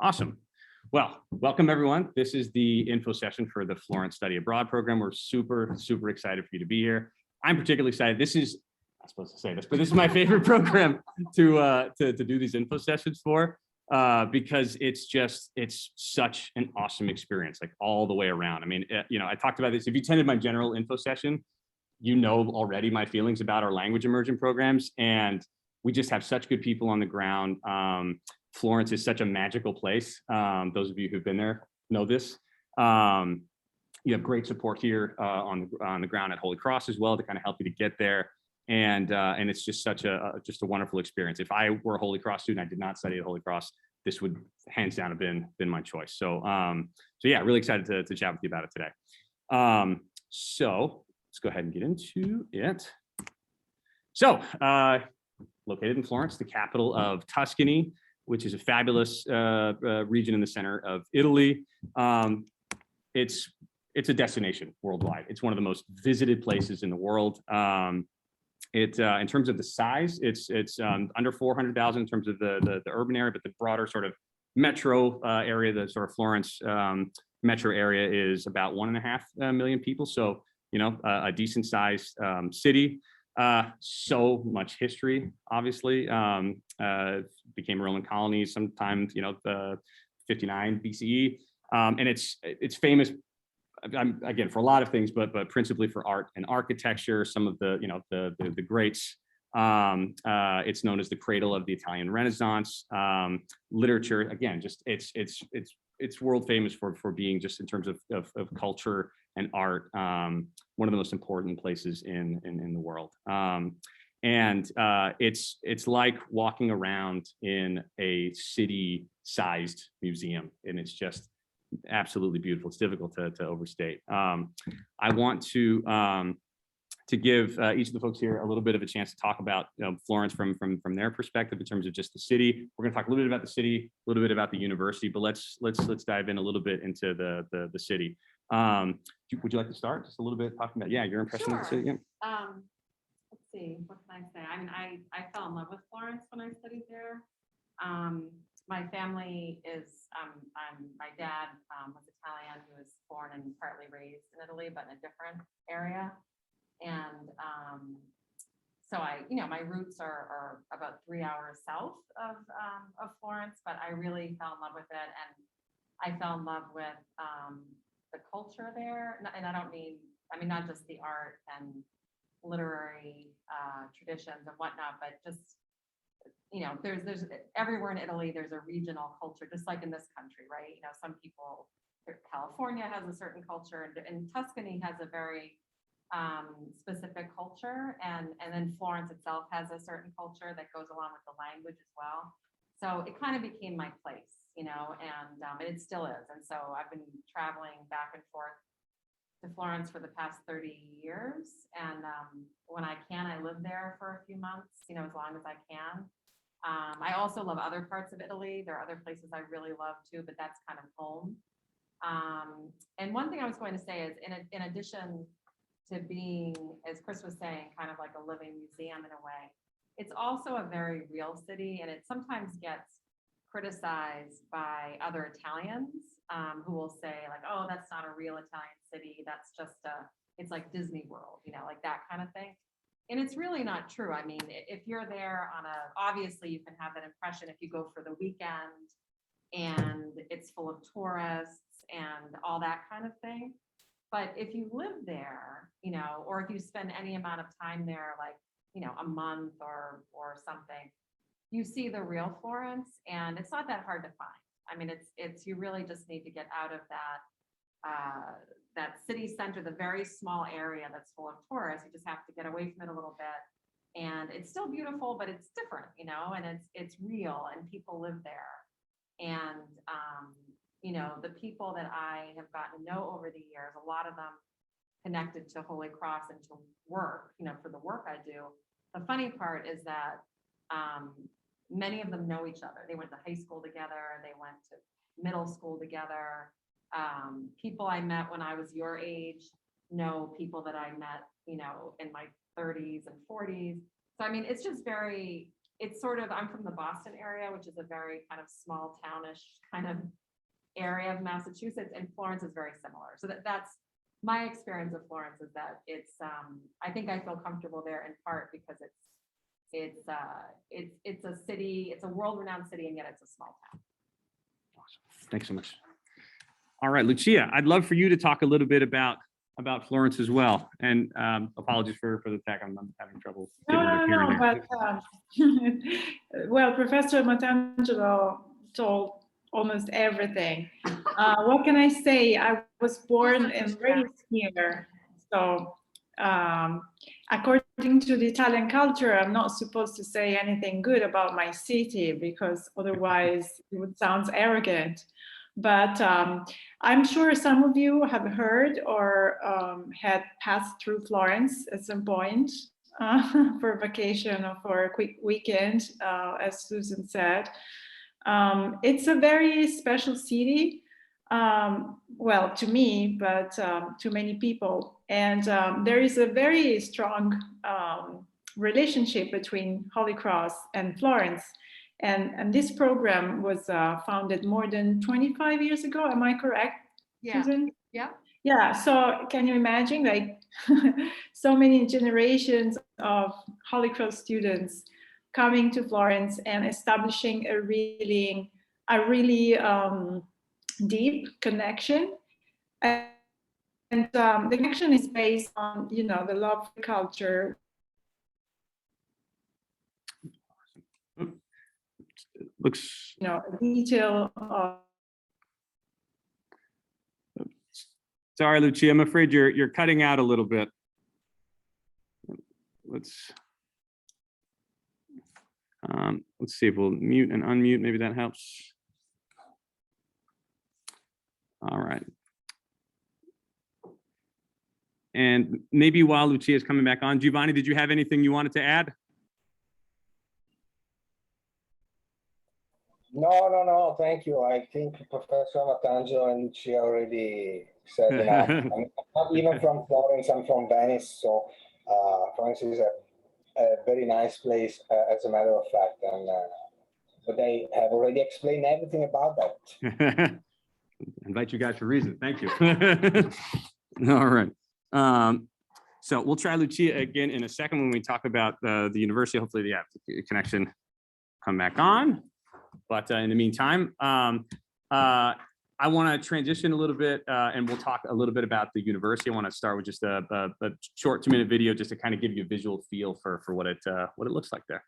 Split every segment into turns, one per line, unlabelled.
Awesome. Well, welcome everyone. This is the info session for the Florence Study Abroad program. We're super excited for you to be here. I'm particularly excited. This is, I'm supposed to say this, but this is my favorite program to do these info sessions for, because it's such an awesome experience, like all the way around. I mean, I talked about this. If you attended my general info session, you know already my feelings about our language immersion programs, and we just have such good people on the ground. Florence is such a magical place. Those of you who've been there know this. You have great support here on the ground at Holy Cross as well to kind of help you to get there, and it's just such a wonderful experience. If I were a Holy Cross student, I did not study at Holy Cross, this would hands down have been my choice. So yeah, really excited to chat with you about it today. So let's go ahead and get into it. So located in Florence, the capital of Tuscany, which is a fabulous region in the center of Italy. It's a destination worldwide. It's one of the most visited places in the world. In terms of the size, it's under 400,000 in terms of the urban area, but the broader sort of metro area, the sort of Florence metro area, is about 1.5 million people. So, a decent sized city. So much history, obviously. Became a Roman colony sometime, 59 BCE, and it's famous again for a lot of things, but principally for art and architecture. Some of the greats. It's known as the cradle of the Italian Renaissance. Literature, again, just it's world famous for being, just in terms of culture and art, one of the most important places in the world. It's like walking around in a city-sized museum, and it's just absolutely beautiful. It's difficult to overstate. I want to give each of the folks here a little bit of a chance to talk about Florence from their perspective in terms of just the city. We're going to talk a little bit about the city, a little bit about the university, but let's dive in a little bit into the city. Would you like to start just a little bit talking about your impression of the city? Yeah.
Let's see, what can I say? I mean, I fell in love with Florence when I studied there. My family is, my dad was Italian. He was born and partly raised in Italy, but in a different area. And so my roots are about 3 hours south of Florence, but I really fell in love with it. And I fell in love with the culture there. And I mean, not just the art and literary traditions and whatnot, but just, there's everywhere in Italy, there's a regional culture, just like in this country, right? Some people, California has a certain culture, and Tuscany has a very specific culture, and then Florence itself has a certain culture that goes along with the language as well. So it kind of became my place, and it still is. And so I've been traveling back and forth to Florence for the past 30 years. And when I can, I live there for a few months, as long as I can. I also love other parts of Italy. There are other places I really love too, but that's kind of home. And one thing I was going to say is, in addition to being, as Chris was saying, kind of like a living museum in a way, it's also a very real city, and it sometimes gets criticized by other Italians who will say, like, oh, that's not a real Italian city. That's just it's like Disney World, like that kind of thing. And it's really not true. I mean, if you're there obviously you can have that impression if you go for the weekend and it's full of tourists and all that kind of thing. But if you live there, or if you spend any amount of time there, like, a month or something, you see the real Florence, and it's not that hard to find. I mean, it's you really just need to get out of that city center, the very small area that's full of tourists. You just have to get away from it a little bit, and it's still beautiful, but it's different, and it's real, and people live there. And the people that I have gotten to know over the years, a lot of them connected to Holy Cross and to work, for the work I do. The funny part is that many of them know each other. They went to high school together. They went to middle school together. People I met when I was your age know people that I met, in my 30s and 40s. So, I mean, it's just very it's sort of, I'm from the Boston area, which is a very kind of small townish kind of area of Massachusetts, and Florence is very similar. So that's my experience of Florence, is that it's, I think I feel comfortable there in part because it's a city, it's a world-renowned city, and yet it's a small town.
Awesome. Thanks so much. All right, Lucia, I'd love for you to talk a little bit about Florence as well. And apologies for the tech. I'm having trouble getting rid of hearing here.
But well, Professor Matangelo told almost everything. What can I say? I was born and raised here. So according to the Italian culture, I'm not supposed to say anything good about my city because otherwise it would sound arrogant. But I'm sure some of you have heard or had passed through Florence at some point for vacation or for a quick weekend, as Susan said. It's a very special city, well, to me, but to many people. And there is a very strong relationship between Holy Cross and Florence. And this program was founded more than 25 years ago. Am I correct, Susan?
Yeah.
Yeah. So can you imagine, like, so many generations of Holy Cross students coming to Florence and establishing a really deep connection. And the connection is based on, you know, the love for culture.
Looks,
you know, detail of.
sorry, Lucia, I'm afraid you're cutting out a little bit. Let's see if we'll mute and unmute. Maybe that helps. All right. And maybe while Lucia is coming back on, Giovanni, did you have anything you wanted to add?
No, thank you. I think Professor Matangelo and Lucia already said enough. I'm not even from Florence, I'm from Venice, so Florence is a very nice place, as a matter of fact, and but they have already explained everything about that.
Invite you guys for a reason. Thank you. All right. So we'll try Lucia again in a second when we talk about the university. Hopefully the connection come back on. But in the meantime, I want to transition a little bit and we'll talk a little bit about the university. I want to start with just a short 2-minute video just to kind of give you a visual feel for what it looks like there.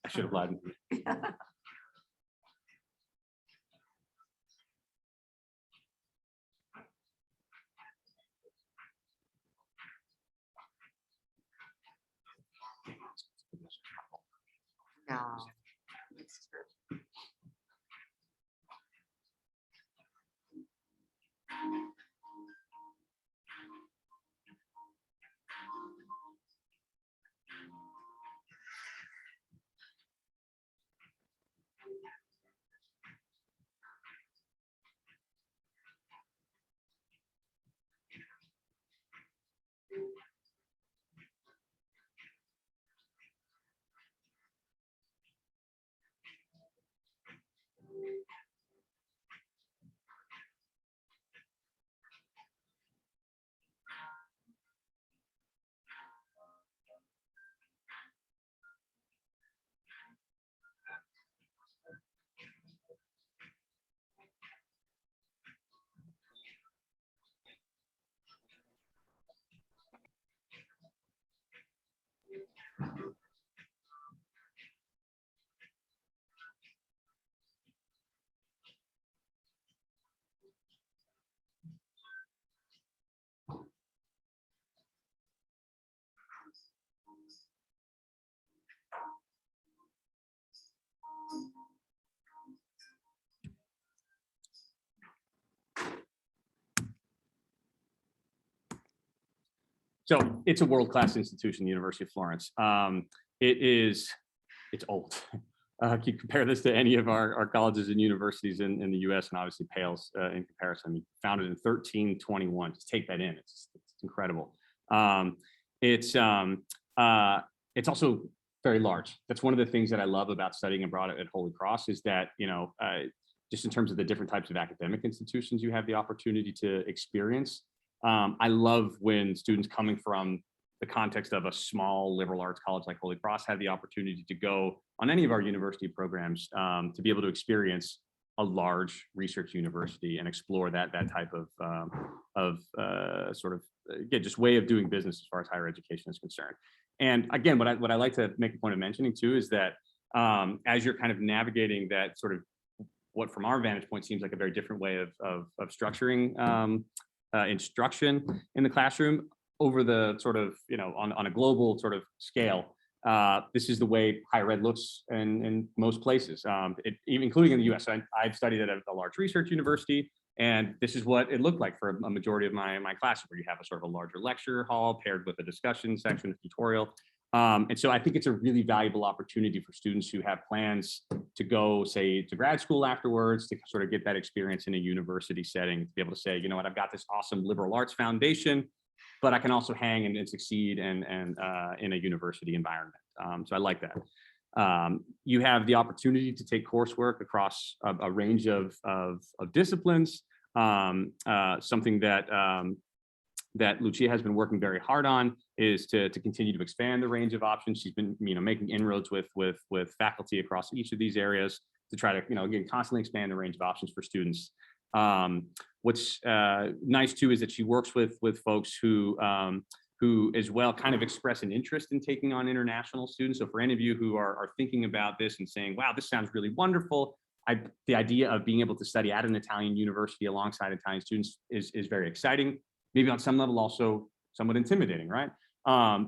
I should have lied.
No, it's true.
So it's a world-class institution, the University of Florence. It's old. You compare this to any of our colleges and universities in the US, and obviously pales in comparison. I mean, founded in 1321. Just take that in. It's incredible. It's also very large. That's one of the things that I love about studying abroad at Holy Cross is that, just in terms of the different types of academic institutions you have the opportunity to experience. I love when students coming from the context of a small liberal arts college like Holy Cross have the opportunity to go on any of our university programs to be able to experience a large research university and explore that type of just way of doing business as far as higher education is concerned. And again, what I like to make a point of mentioning too is that as you're kind of navigating that sort of what from our vantage point seems like a very different way of structuring instruction in the classroom over the sort of, on a global sort of scale, this is the way higher ed looks in most places, even including in the US. I've studied at a large research university, and this is what it looked like for a majority of my classes, where you have a sort of a larger lecture hall paired with a discussion section, a tutorial. And so I think it's a really valuable opportunity for students who have plans to go, say, to grad school afterwards, to sort of get that experience in a university setting, to be able to say, you know what, I've got this awesome liberal arts foundation, but I can also hang and succeed and in a university environment. So I like that. You have the opportunity to take coursework across a range of disciplines, something that Lucia has been working very hard on is to continue to expand the range of options. She's been, making inroads with faculty across each of these areas to try to, again, constantly expand the range of options for students. What's nice too is that she works with folks who as well kind of express an interest in taking on international students. So for any of you who are thinking about this and saying, wow, this sounds really wonderful, the idea of being able to study at an Italian university alongside Italian students is very exciting. Maybe on some level also somewhat intimidating, right?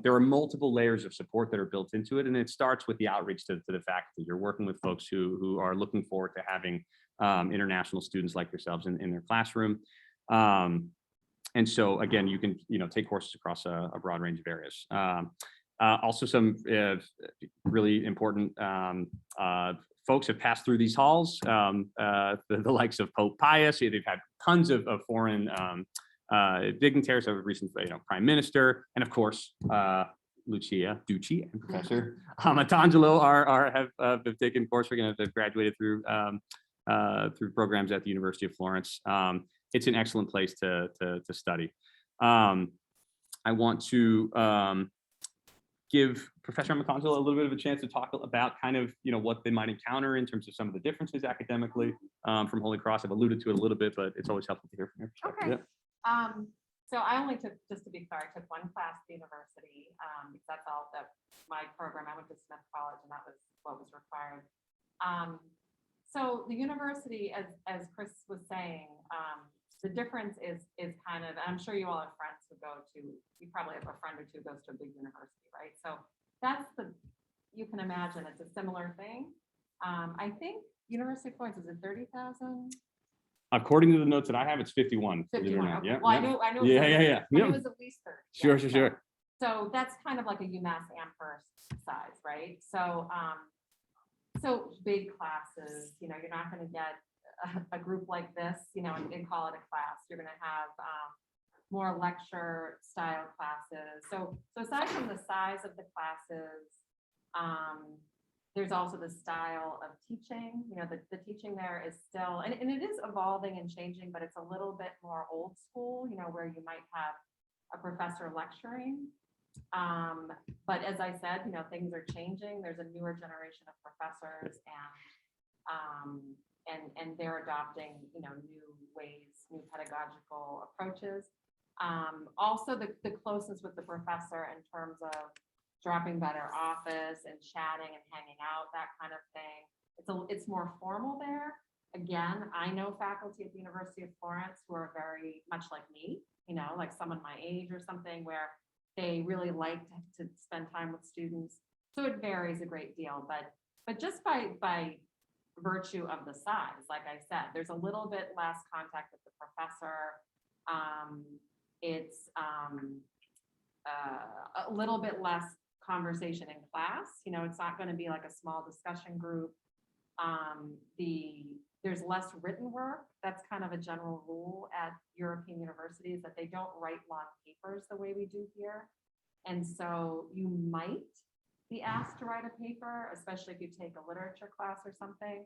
There are multiple layers of support that are built into it, and it starts with the outreach to the faculty. You're working with folks who are looking forward to having international students like yourselves in their classroom. And so again, you can take courses across a broad range of areas. Also some really important folks have passed through these halls, the likes of Pope Pius. They've had tons of foreign dignitaries, a recent prime minister, and of course Lucia Ducci and Professor Matangelo have taken coursework and have graduated through programs at the University of Florence. It's an excellent place to study. I want to give Professor Matangelo a little bit of a chance to talk about kind of what they might encounter in terms of some of the differences academically from Holy Cross. I've alluded to it a little bit, but it's always helpful to hear from your perspective.
Okay. Yeah. So I only took, just to be clear, I took one class at the university. That's all that my program. I went to Smith College, and that was what was required. So the university, as Chris was saying, the difference is kind of, I'm sure you all have friends who go to, you probably have a friend or two who goes to a big university, right? So that's you can imagine it's a similar thing. I think University of Florence is at 30,000.
According to the notes that I have, it's 51.
51. Okay.
Yeah.
Well,
Yeah.
I know.
Yeah.
I knew it was at least 30.
Sure.
Yeah,
Sure.
So that's kind of like a UMass Amherst size, right? So, so big classes, you're not going to get a group like this, and call it a class. You're going to have more lecture style classes. So aside from the size of the classes, there's also the style of teaching. The teaching there is still, and it is evolving and changing, but it's a little bit more old school, where you might have a professor lecturing. But as I said, things are changing. There's a newer generation of professors, and they're adopting, new ways, new pedagogical approaches. Also the closeness with the professor in terms of dropping by their office and chatting and hanging out, that kind of thing. It's more formal there. Again, I know faculty at the University of Florence who are very much like me, like someone my age or something, where they really like to spend time with students. So it varies a great deal, but just by virtue of the size, like I said, there's a little bit less contact with the professor. a little bit less conversation in class. You know, it's not going to be like a small discussion group. There's less written work. That's kind of a general rule at European universities, that they don't write long papers the way we do here. And so you might be asked to write a paper, especially if you take a literature class or something,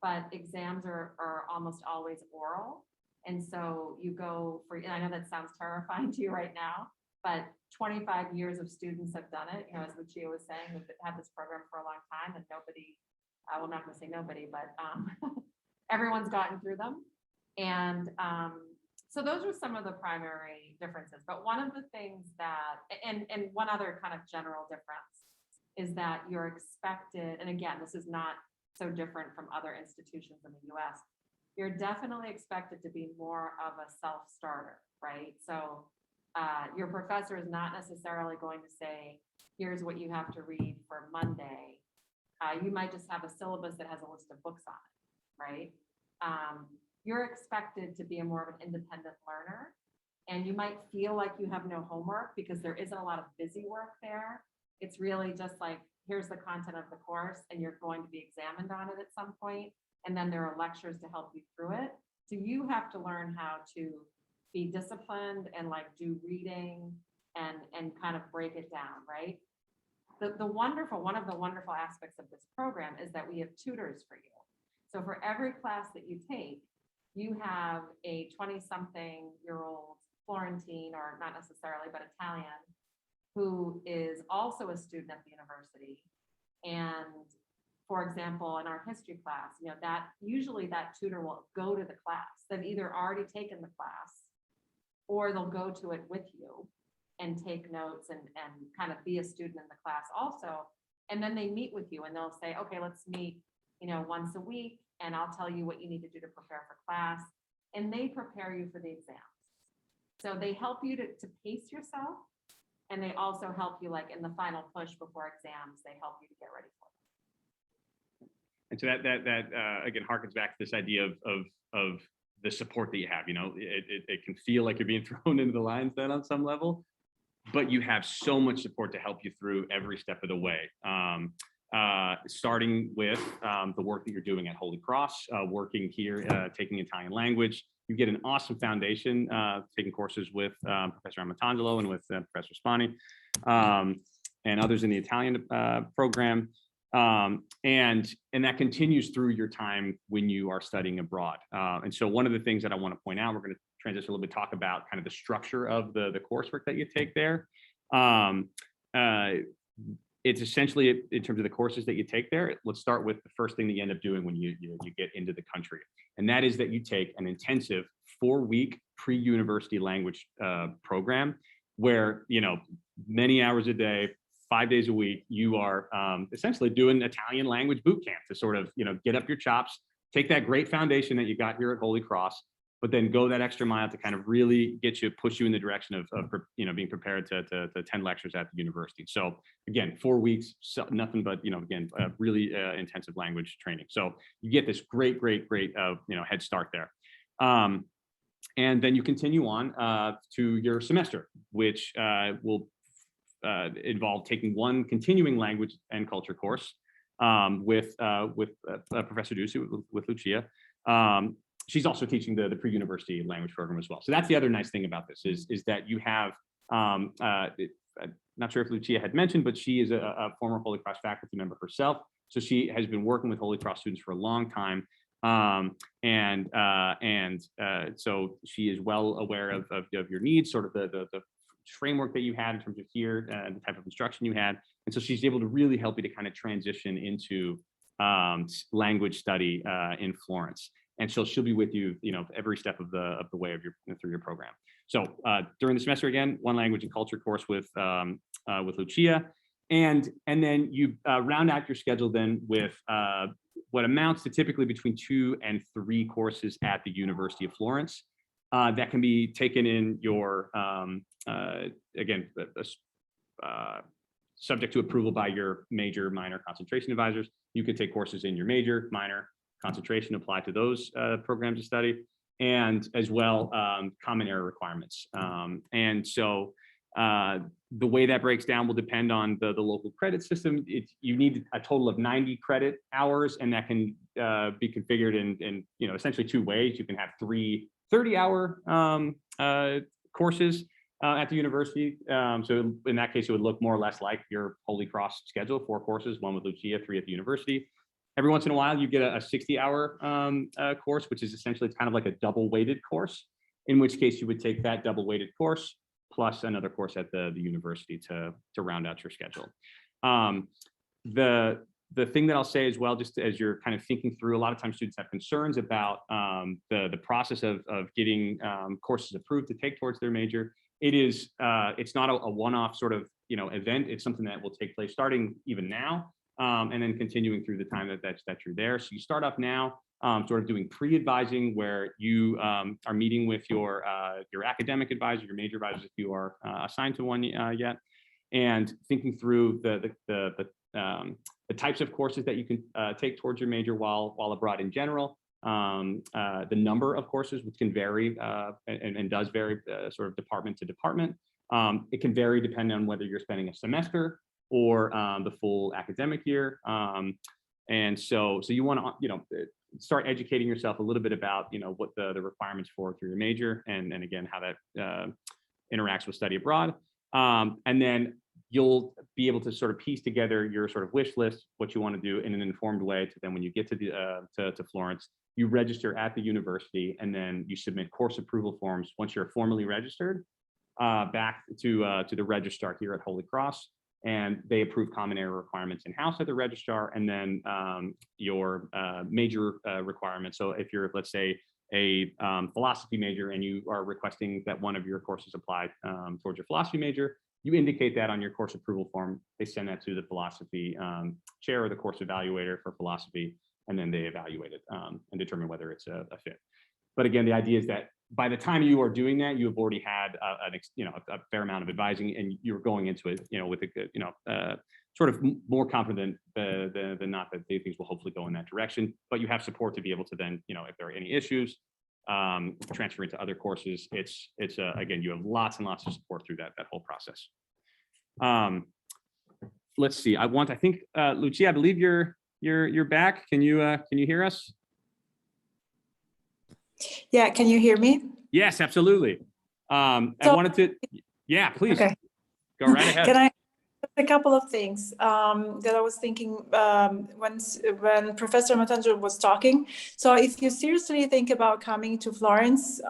but exams are almost always oral. And so you go for, and I know that sounds terrifying to you right now, but 25 years of students have done it. You know, as Lucia was saying, we've had this program for a long time, and nobody, well, I'm not going to say nobody, but everyone's gotten through them. And so those are some of the primary differences. But one of the things that, and one other kind of general difference is that you're expected, and again, this is not so different from other institutions in the US, you're definitely expected to be more of a self-starter, right? So your professor is not necessarily going to say, here's what you have to read for Monday. You might just have a syllabus that has a list of books on it, right? You're expected to be a more of an independent learner, and you might feel like you have no homework because there isn't a lot of busy work there. It's really just like, here's the content of the course, and you're going to be examined on it at some point, and then there are lectures to help you through it. So you have to learn how to be disciplined and like do reading and kind of break it down, right? One of the wonderful aspects of this program is that we have tutors for you. So for every class that you take, you have a 20-something-year-old Florentine, or not necessarily, but Italian, who is also a student at the university. And for example, in our history class, you know, that usually that tutor will go to the class. They've either already taken the class, or they'll go to it with you and take notes and kind of be a student in the class also. And then they meet with you and they'll say, okay, let's meet, you know, once a week, and I'll tell you what you need to do to prepare for class. And they prepare you for the exams. So they help you to pace yourself, and they also help you like in the final push before exams, they help you to get ready for them.
And so that again harkens back to this idea of the support that you have. You know, it can feel like you're being thrown into the lion's den on some level, but you have so much support to help you through every step of the way. Starting with the work that you're doing at Holy Cross, working here, taking Italian language. You get an awesome foundation, taking courses with Professor Amatangelo and with Professor Spani and others in the Italian program. And that continues through your time when you are studying abroad. And so one of the things that I want to point out, we're going to transition a little bit, talk about kind of the structure of the coursework that you take there. It's essentially, in terms of the courses that you take there, let's start with the first thing that you end up doing when you get into the country. And that is that you take an intensive 4-week pre-university language program where, you know, many hours a day, 5 days a week, you are essentially doing Italian language boot camp to sort of, you know, get up your chops, take that great foundation that you got here at Holy Cross, but then go that extra mile to kind of really push you in the direction of you know, being prepared to attend lectures at the university. So again, 4 weeks, so nothing but, you know, again, really intensive language training. So you get this great, you know, head start there. And then you continue on to your semester, which will involve taking one continuing language and culture course with Professor Ducey, with Lucia. She's also teaching the pre-university language program as well. So that's the other nice thing about this is that you have, I'm not sure if Lucia had mentioned, but she is a former Holy Cross faculty member herself. So she has been working with Holy Cross students for a long time. So she is well aware of your needs, sort of the framework that you had in terms of here, the type of instruction you had. And so she's able to really help you to kind of transition into language study in Florence. And so she'll be with you, you know, every step of the way of through your program. So during the semester, again, one language and culture course with Lucia, and then you round out your schedule then with what amounts to typically between 2 and 3 courses at the University of Florence that can be taken in your again subject to approval by your major, minor, concentration advisors. You can take courses in your major, minor, concentration, apply to those programs of study, and as well common area requirements. And so The way that breaks down will depend on the local credit system. You need a total of 90 credit hours, and that can be configured in essentially two ways. You can have 3 30-hour courses at the university. So in that case, it would look more or less like your Holy Cross schedule, 4 courses, 1 with Lucia, 3 at the university. Every once in a while, you get a 60-hour course, which is essentially kind of like a double-weighted course, in which case you would take that double-weighted course plus another course at the university to round out your schedule. The thing that I'll say as well, just as you're kind of thinking through, a lot of times students have concerns about the process of getting courses approved to take towards their major. It's not a one-off sort of event. It's something that will take place starting even now, and then continuing through the time that you're there. So you start off now, sort of doing pre-advising, where you are meeting with your academic advisor, your major advisors, if you are assigned to one yet, and thinking through the types of courses that you can take towards your major while abroad in general, the number of courses, which can vary and does vary sort of department to department. It can vary depending on whether you're spending a semester or the full academic year. And so you want to start educating yourself a little bit about what the requirements for your major, and again how that interacts with study abroad. And then you'll be able to sort of piece together your sort of wish list, what you want to do in an informed way, to then when you get to Florence, you register at the university, and then you submit course approval forms once you're formally registered back to the registrar here at Holy Cross, and they approve common area requirements in-house at the registrar, and then your major requirements. So if you're, let's say, a philosophy major and you are requesting that one of your courses apply towards your philosophy major, you indicate that on your course approval form. They send that to the philosophy chair or the course evaluator for philosophy, and then they evaluate it and determine whether it's a fit. But again, the idea is that by the time you are doing that, you have already had a fair amount of advising, and you're going into it with a good sort of more confident than not that things will hopefully go in that direction. But you have support to be able to then if there are any issues, transfer into other courses. It's again, you have lots and lots of support through that whole process. Let's see. I think Lucia, I believe you're back. Can you hear us?
Yeah, can you hear me?
Yes, absolutely. I wanted to, yeah, please.
Okay.
Go right ahead.
Can I a couple of things that I was thinking when Professor Matangelo was talking. So if you seriously think about coming to Florence,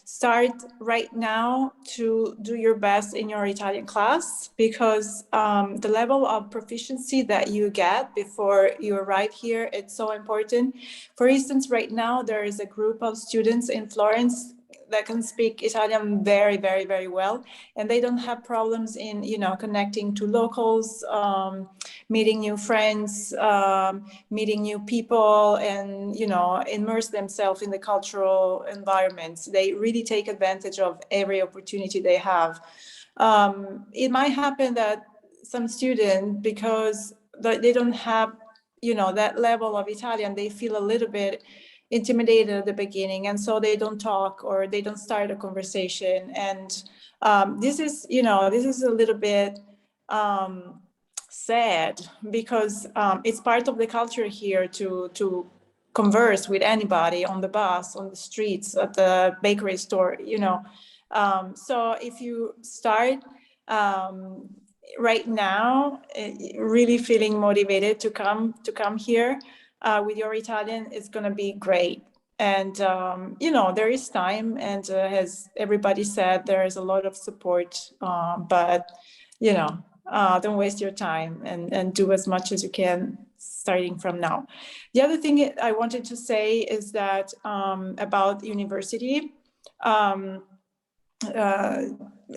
start right now to do your best in your Italian class, because the level of proficiency that you get before you arrive here, it's so important. For instance, right now there is a group of students in Florence that can speak Italian very, very, very well, and they don't have problems in, connecting to locals, meeting new friends, meeting new people, and, immerse themselves in the cultural environments. They really take advantage of every opportunity they have. It might happen that some student, because they don't have, that level of Italian, they feel a little bit intimidated at the beginning, and so they don't talk or they don't start a conversation. And this is a little bit sad, because it's part of the culture here to converse with anybody on the bus, on the streets, at the bakery store, so if you start right now really feeling motivated to come here with your Italian, it's going to be great. And, there is time, and as everybody said, there is a lot of support, but, don't waste your time, and do as much as you can starting from now. The other thing I wanted to say is that about university,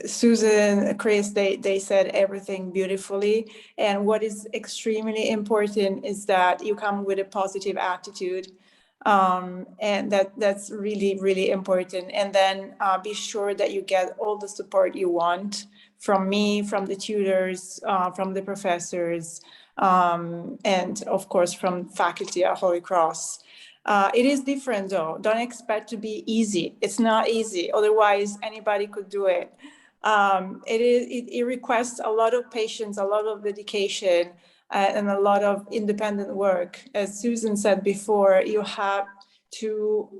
Susan, Chris, they said everything beautifully. And what is extremely important is that you come with a positive attitude. And that's really, really important. And then be sure that you get all the support you want from me, from the tutors, from the professors, and of course from faculty at Holy Cross. It is different though. Don't expect to be easy. It's not easy. Otherwise, anybody could do it. It requests a lot of patience, a lot of dedication, and a lot of independent work. As Susan said before, you have to,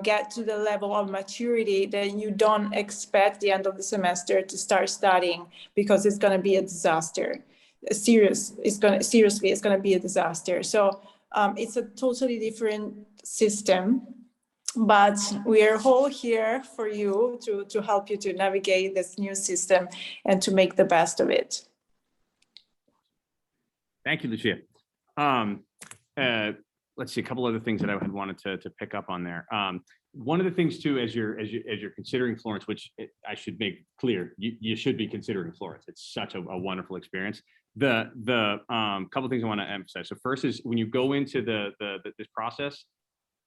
get to the level of maturity that you don't expect the end of the semester to start studying, because it's going to be a disaster. Seriously, it's going to be a disaster. So it's a totally different system, but we are all here for you to help you to navigate this new system and to make the best of it.
Thank you, Lucia. Let's see, a couple other things that I had wanted to pick up on there. One of the things too, as you're considering Florence, which I should make clear, you should be considering Florence. It's such a wonderful experience. The couple of things I want to emphasize. So first is when you go into this process,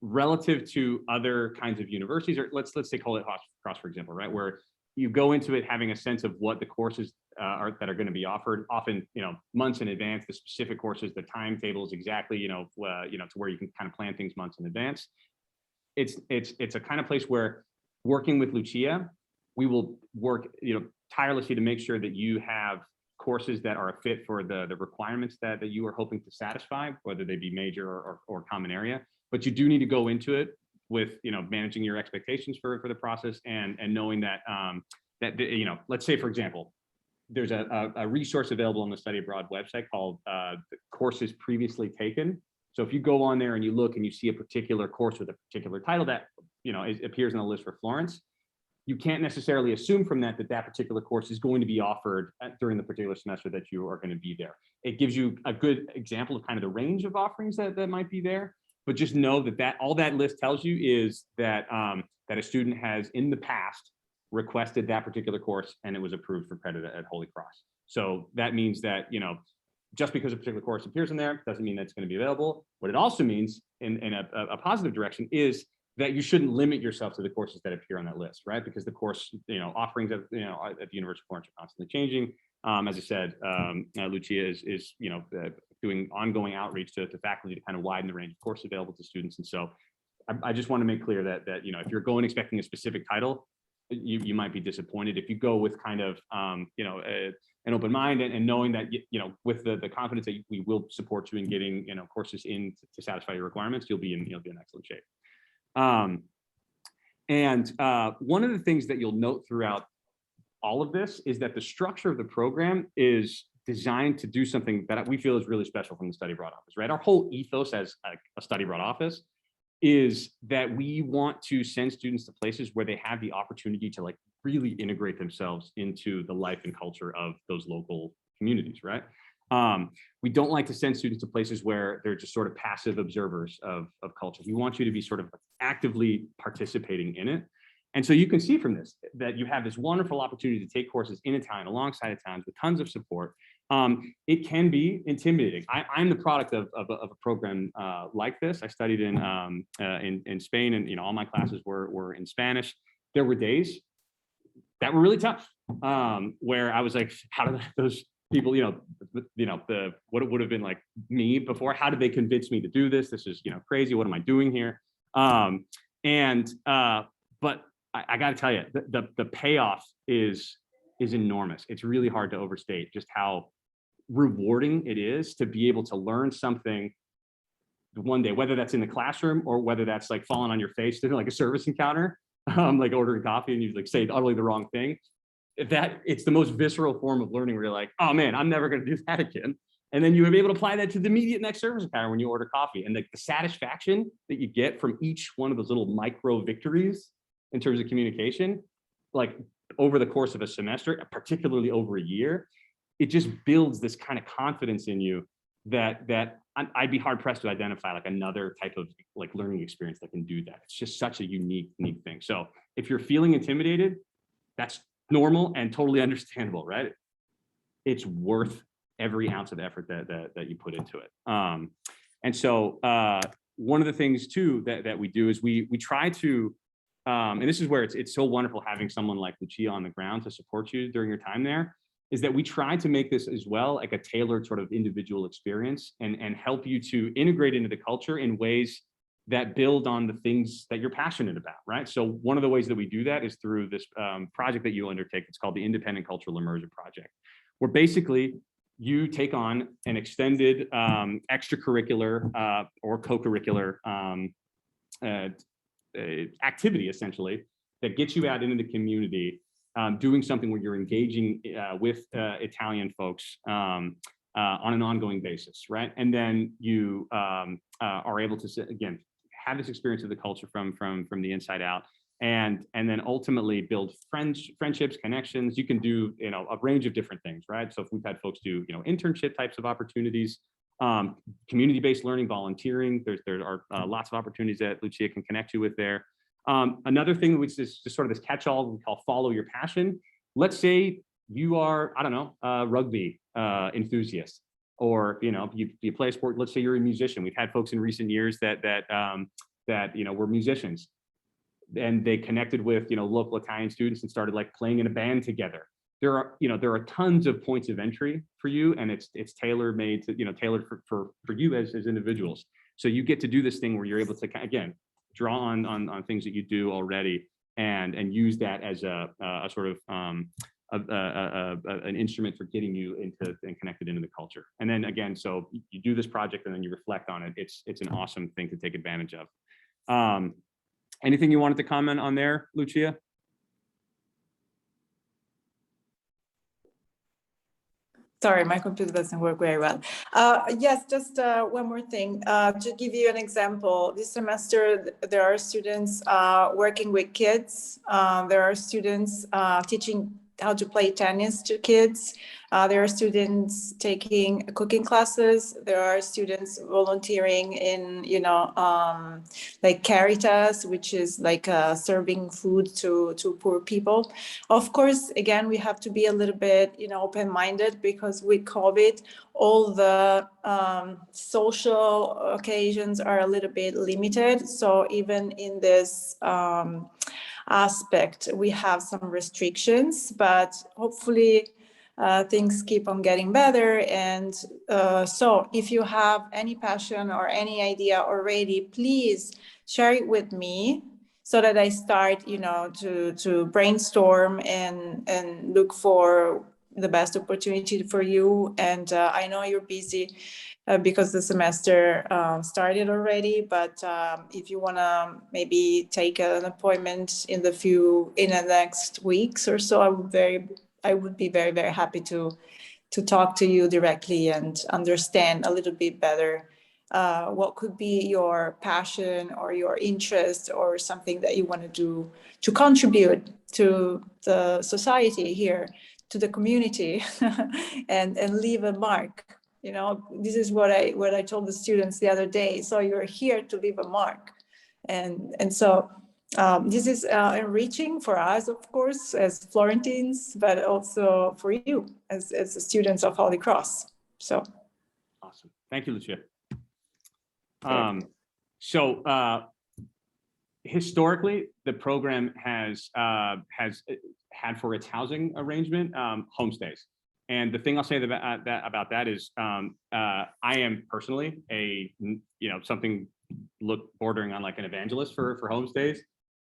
relative to other kinds of universities, or let's say call it Cross, for example, right, where you go into it having a sense of what the courses that are going to be offered, often months in advance, the specific courses, the timetables exactly, to where you can kind of plan things months in advance. It's a kind of place where, working with Lucia, we will work tirelessly to make sure that you have courses that are a fit for the requirements that you are hoping to satisfy, whether they be major or common area. But you do need to go into it with managing your expectations for the process, and knowing that let's say, for example, there's a resource available on the Study Abroad website called Courses Previously Taken. So if you go on there and you look and you see a particular course with a particular title that appears on the list for Florence, you can't necessarily assume from that particular course is going to be offered during the particular semester that you are going to be there. It gives you a good example of kind of the range of offerings that might be there. But just know that all that list tells you is that that a student has in the past requested that particular course and it was approved for credit at Holy Cross. So that means that just because a particular course appears in there doesn't mean that it's going to be available. What it also means in a positive direction is that you shouldn't limit yourself to the courses that appear on that list, right? Because the course offerings at the University of Florence are constantly changing. As I said, Lucia is doing ongoing outreach to faculty to kind of widen the range of courses available to students. And so I just want to make clear that if you're going expecting a specific title, you might be disappointed. If you go with kind of an open mind and knowing that with the confidence that we will support you in getting courses in to satisfy your requirements, you'll be in excellent shape. And one of the things that you'll note throughout all of this is that the structure of the program is designed to do something that we feel is really special from the Study Abroad office, right? Our whole ethos as a Study Abroad office is that we want to send students to places where they have the opportunity to really integrate themselves into the life and culture of those local communities, right? We don't like to send students to places where they're just sort of passive observers of culture. We want you to be sort of actively participating in it. And so you can see from this that you have this wonderful opportunity to take courses in Italian alongside Italians with tons of support. It can be intimidating. I'm the product of a program like this. I studied in Spain, and all my classes were in Spanish. There were days that were really tough, where I was like, how did those people, what it would have been like me before, how did they convince me to do this? This is crazy. What am I doing here? But I got to tell you, the payoff is enormous. It's really hard to overstate just how rewarding it is to be able to learn something one day, whether that's in the classroom or whether that's like falling on your face during like a service encounter, like ordering coffee and you say utterly the wrong thing. It's the most visceral form of learning where you're like, oh man, I'm never going to do that again. And then you will be able to apply that to the immediate next service encounter when you order coffee. And the satisfaction that you get from each one of those little micro victories in terms of communication, like over the course of a semester, particularly over a year, it just builds this kind of confidence in you that I'd be hard pressed to identify like another type of like learning experience that can do that. It's just such a unique thing. So if you're feeling intimidated, that's normal and totally understandable, right? It's worth every ounce of effort that you put into it. And so one of the things too that we do is we try to, and this is where it's so wonderful having someone like Lucia on the ground to support you during your time there, is that we try to make this as well like a tailored sort of individual experience and help you to integrate into the culture in ways that build on the things that you're passionate about, right? So one of the ways that we do that is through this project that you undertake. It's called the Independent Cultural Immersion Project, where basically you take on an extended extracurricular or co-curricular activity, essentially, that gets you out into the community, doing something where you're engaging with Italian folks on an ongoing basis, right? And then you are able to, again, have this experience of the culture from the inside out, and then ultimately build friendships, connections. You can do, you know, a range of different things, right? So if we've had folks do, you know, internship types of opportunities, community-based learning, volunteering, there are lots of opportunities that Lucia can connect you with there. Another thing, which is just sort of this catch-all we call follow your passion. Let's say you are, I don't know, a rugby enthusiast, or, you know, you play a sport. Let's say you're a musician. We've had folks in recent years that you know, were musicians, and they connected with, you know, local Italian students and started like playing in a band together. There are tons of points of entry for you, and it's tailor-made to, you know, tailored for you as individuals. So you get to do this thing where you're able to, again, draw on things that you do already, and use that as a sort of an instrument for getting you into and connected into the culture. And then again, so you do this project and then you reflect on it. It's an awesome thing to take advantage of. Anything you wanted to comment on there, Lucia?
Sorry, my computer doesn't work very well. Yes, just one more thing. To give you an example, this semester there are students working with kids. There are students teaching how to play tennis to kids. There are students taking cooking classes. There are students volunteering in, you know, like Caritas, which is like serving food to poor people. Of course, again, we have to be a little bit, you know, open-minded, because with COVID, all the social occasions are a little bit limited. So even in this aspect, we have some restrictions, but hopefully things keep on getting better. And so if you have any passion or any idea already, please share it with me, so that I start, you know, to brainstorm and look for the best opportunity for you. And I know you're busy because the semester started already, but if you want to maybe take an appointment in the next weeks or so, I would be very, very happy to talk to you directly and understand a little bit better what could be your passion or your interest, or something that you want to do to contribute to the society here, to the community, and leave a mark. You know, this is what I told the students the other day. So you're here to leave a mark, and so this is enriching for us, of course, as Florentines, but also for you as students of Holy Cross. So
Awesome, thank you, Lucia. Historically, the program has had for its housing arrangement homestays. And the thing I'll say about that is I am personally something bordering on like an evangelist for homestays.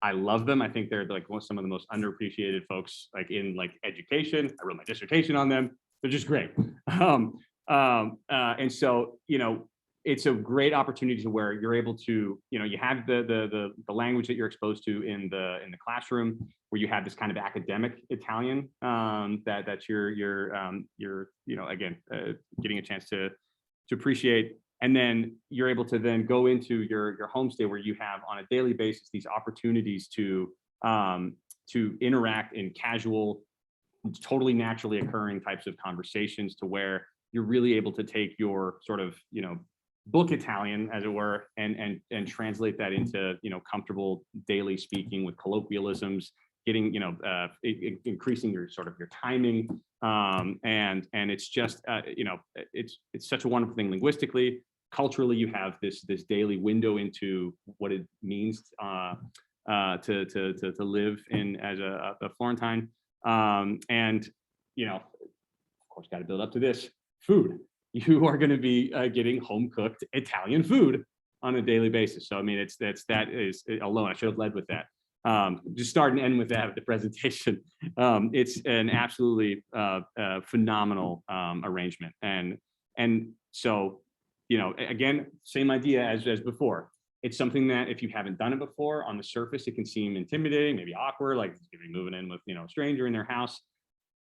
I love them. I think they're like some of the most underappreciated folks like in like education. I wrote my dissertation on them. They're just great. And so, you know, it's a great opportunity to where you're able to, you know, you have the language that you're exposed to in the classroom, where you have this kind of academic Italian that you're you know, again getting a chance to appreciate, and then you're able to then go into your homestay, where you have on a daily basis these opportunities to interact in casual, totally naturally occurring types of conversations, to where you're really able to take your sort of, you know, book Italian, as it were, and translate that into, you know, comfortable daily speaking with colloquialisms, getting, you know, increasing your sort of your timing, and it's just, you know, it's such a wonderful thing linguistically, culturally. You have this daily window into what it means to live in as a Florentine, and, you know, of course, got to build up to this food. You are going to be getting home-cooked Italian food on a daily basis. So I mean, that is alone. I should have led with that. Just start and end with that, the presentation. It's an absolutely phenomenal arrangement. And so, you know, again, same idea as before. It's something that if you haven't done it before, on the surface, it can seem intimidating, maybe awkward, like you're moving in with, you know, a stranger in their house.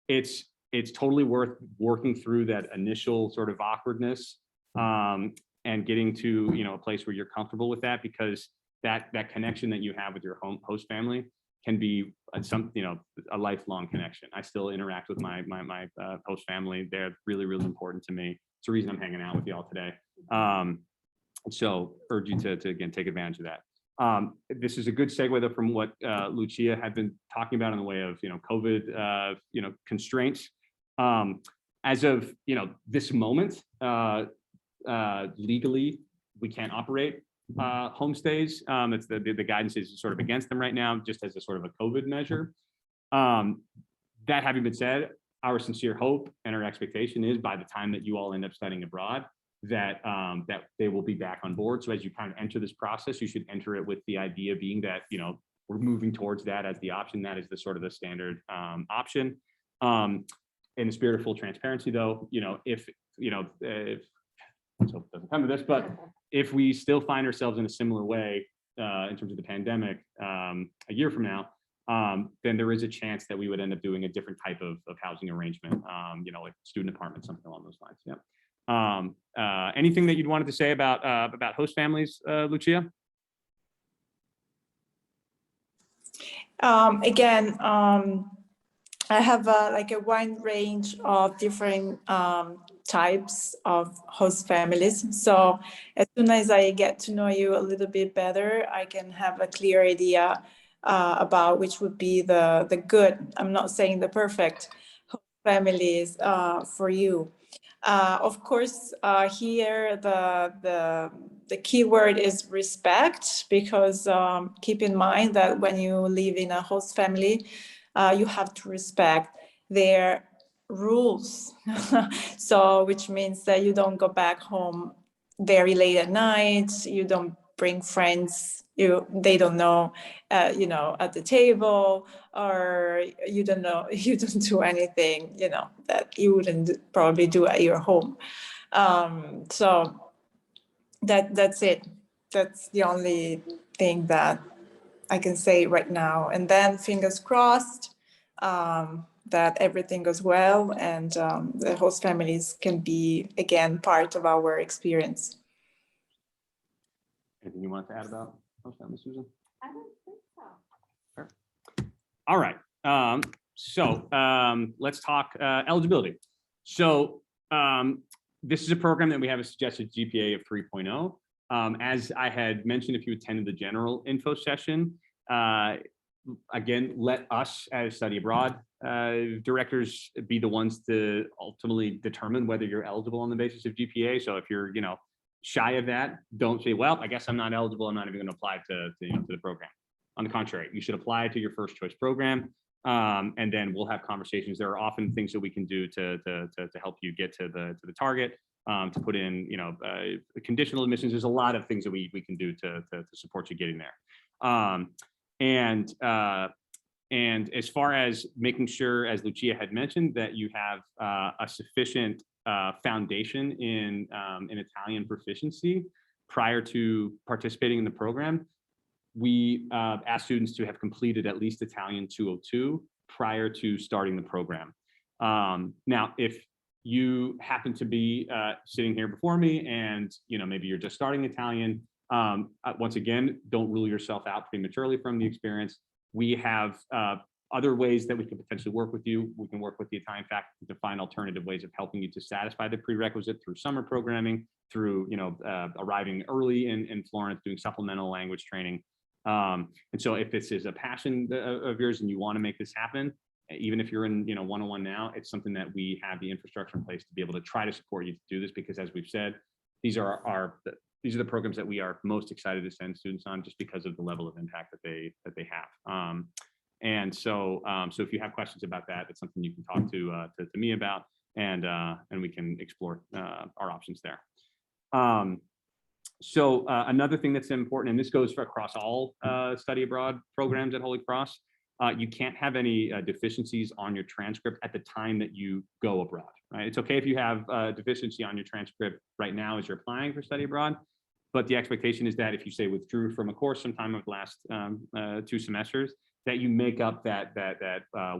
It's totally worth working through that initial sort of awkwardness and getting to, you know, a place where you're comfortable with that, because that connection that you have with your host family can be a lifelong connection. I still interact with my host family. They're really, really important to me. It's the reason I'm hanging out with y'all today. So urge you to again, take advantage of that. This is a good segue though from what Lucia had been talking about in the way of, you know, COVID, you know, constraints. As of, you know, this moment, legally, we can't operate homestays. It's the guidance is sort of against them right now, just as a sort of a COVID measure. That having been said, our sincere hope and our expectation is by the time that you all end up studying abroad, that they will be back on board. So as you kind of enter this process, you should enter it with the idea being that, you know, we're moving towards that as the option. That is the sort of the standard option. In the spirit of full transparency, though, you know, if so it doesn't come to this, but if we still find ourselves in a similar way in terms of the pandemic a year from now, then there is a chance that we would end up doing a different type of housing arrangement, you know, like student apartment, something along those lines. Yeah. Anything that you'd wanted to say about host families, Lucia?
Again, I have like a wide range of different types of host families. So as soon as I get to know you a little bit better, I can have a clear idea about which would be the good. I'm not saying the perfect host families for you. Of course, here the key word is respect, because keep in mind that when you live in a host family, you have to respect their rules. So, which means that you don't go back home very late at night. You don't bring friends. They don't know, you know, at the table, or you don't do anything, you know, that you wouldn't probably do at your home. So that's it. That's the only thing that I can say right now. And then fingers crossed that everything goes well and the host families can be, again, part of our experience.
Anything you want to add about host families, Susan?
I don't think so.
Sure. All right. So let's talk eligibility. So this is a program that we have a suggested GPA of 3.0. As I had mentioned, if you attended the general info session, again, let us as study abroad directors be the ones to ultimately determine whether you're eligible on the basis of GPA. So if you're, you know, shy of that, don't say, well, I guess I'm not eligible. I'm not even going to apply to the program. On the contrary, you should apply to your first choice program. And then we'll have conversations. There are often things that we can do to help you get to the target, to put in, you know, conditional admissions. There's a lot of things that we can do to support you getting there. And as far as making sure, as Lucia had mentioned, that you have a sufficient foundation in Italian proficiency prior to participating in the program, we ask students to have completed at least Italian 202 prior to starting the program. Now, if you happen to be sitting here before me and, you know, maybe you're just starting Italian, once again, don't rule yourself out prematurely from the experience. We have other ways that we can potentially work with you. We can work with the Italian faculty to find alternative ways of helping you to satisfy the prerequisite through summer programming, through, you know, arriving early in Florence, doing supplemental language training. And so if this is a passion of yours and you want to make this happen, even if you're in, you know, 101 now, it's something that we have the infrastructure in place to be able to try to support you to do this, because as we've said, these are the programs that we are most excited to send students on, just because of the level of impact that they have. And so if you have questions about that, it's something you can talk to me about, and we can explore our options there. So another thing that's important, and this goes for across all study abroad programs at Holy Cross, you can't have any deficiencies on your transcript at the time that you go abroad, right? It's okay if you have a deficiency on your transcript right now as you're applying for study abroad, but the expectation is that if you say withdrew from a course sometime of the last 2 semesters, that you make up that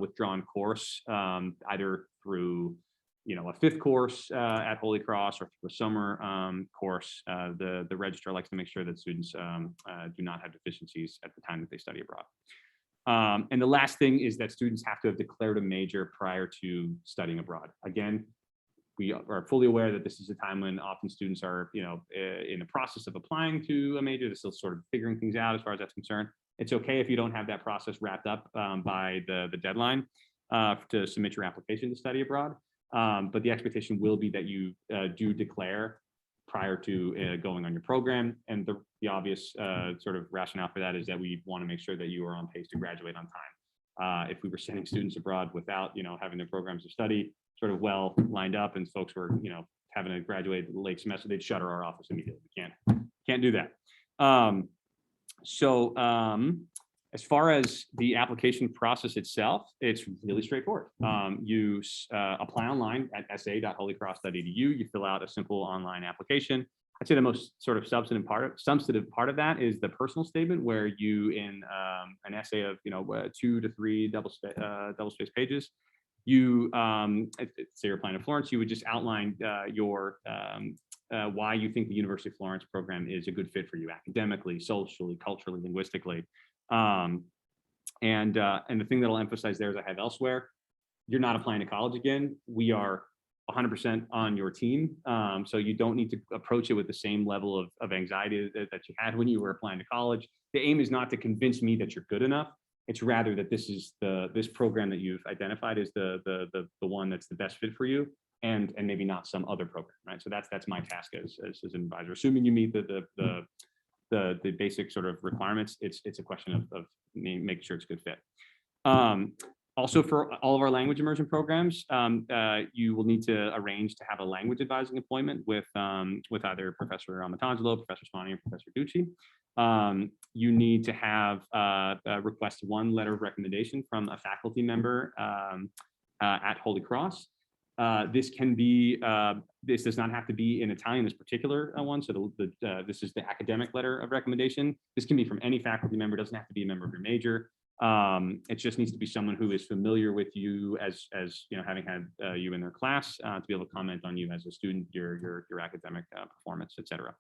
withdrawn course either through a 5th course at Holy Cross or through a summer course. The registrar likes to make sure that students do not have deficiencies at the time that they study abroad. And the last thing is that students have to have declared a major prior to studying abroad. Again, we are fully aware that this is a time when often students are, in the process of applying to a major. They're still sort of figuring things out as far as that's concerned. It's okay if you don't have that process wrapped up by the deadline to submit your application to study abroad. But the expectation will be that you do declare prior to going on your program. And the obvious sort of rationale for that is that we want to make sure that you are on pace to graduate on time. If we were sending students abroad without, having their programs of study sort of well lined up and folks were, having to graduate late semester, they'd shutter our office immediately. Can't do that. As far as the application process itself, it's really straightforward. You apply online at sa.holycross.edu. You fill out a simple online application. I'd say the most sort of substantive part of that is the personal statement, where you, in an essay of 2 to 3 double-spaced pages, you say you're applying to Florence, you would just outline your why you think the University of Florence program is a good fit for you academically, socially, culturally, linguistically. And the thing that I'll emphasize there, as I have elsewhere, you're not applying to college again. We are 100% on your team. So you don't need to approach it with the same level of anxiety that you had when you were applying to college. The aim is not to convince me that you're good enough. It's rather that this program that you've identified is the one that's the best fit for you, and maybe not some other program, right? So that's my task as an advisor. Assuming you meet the basic sort of requirements, it's a question of making sure it's a good fit. Also, for all of our language immersion programs, you will need to arrange to have a language advising appointment with either Professor Amatangelo, Professor Spani, or Professor Ducci. You need to have request 1 letter of recommendation from a faculty member at Holy Cross. This does not have to be in Italian, this particular one. So this is the academic letter of recommendation. This can be from any faculty member, doesn't have to be a member of your major. It just needs to be someone who is familiar with you as having had you in their class, to be able to comment on you as a student, your academic performance, etc.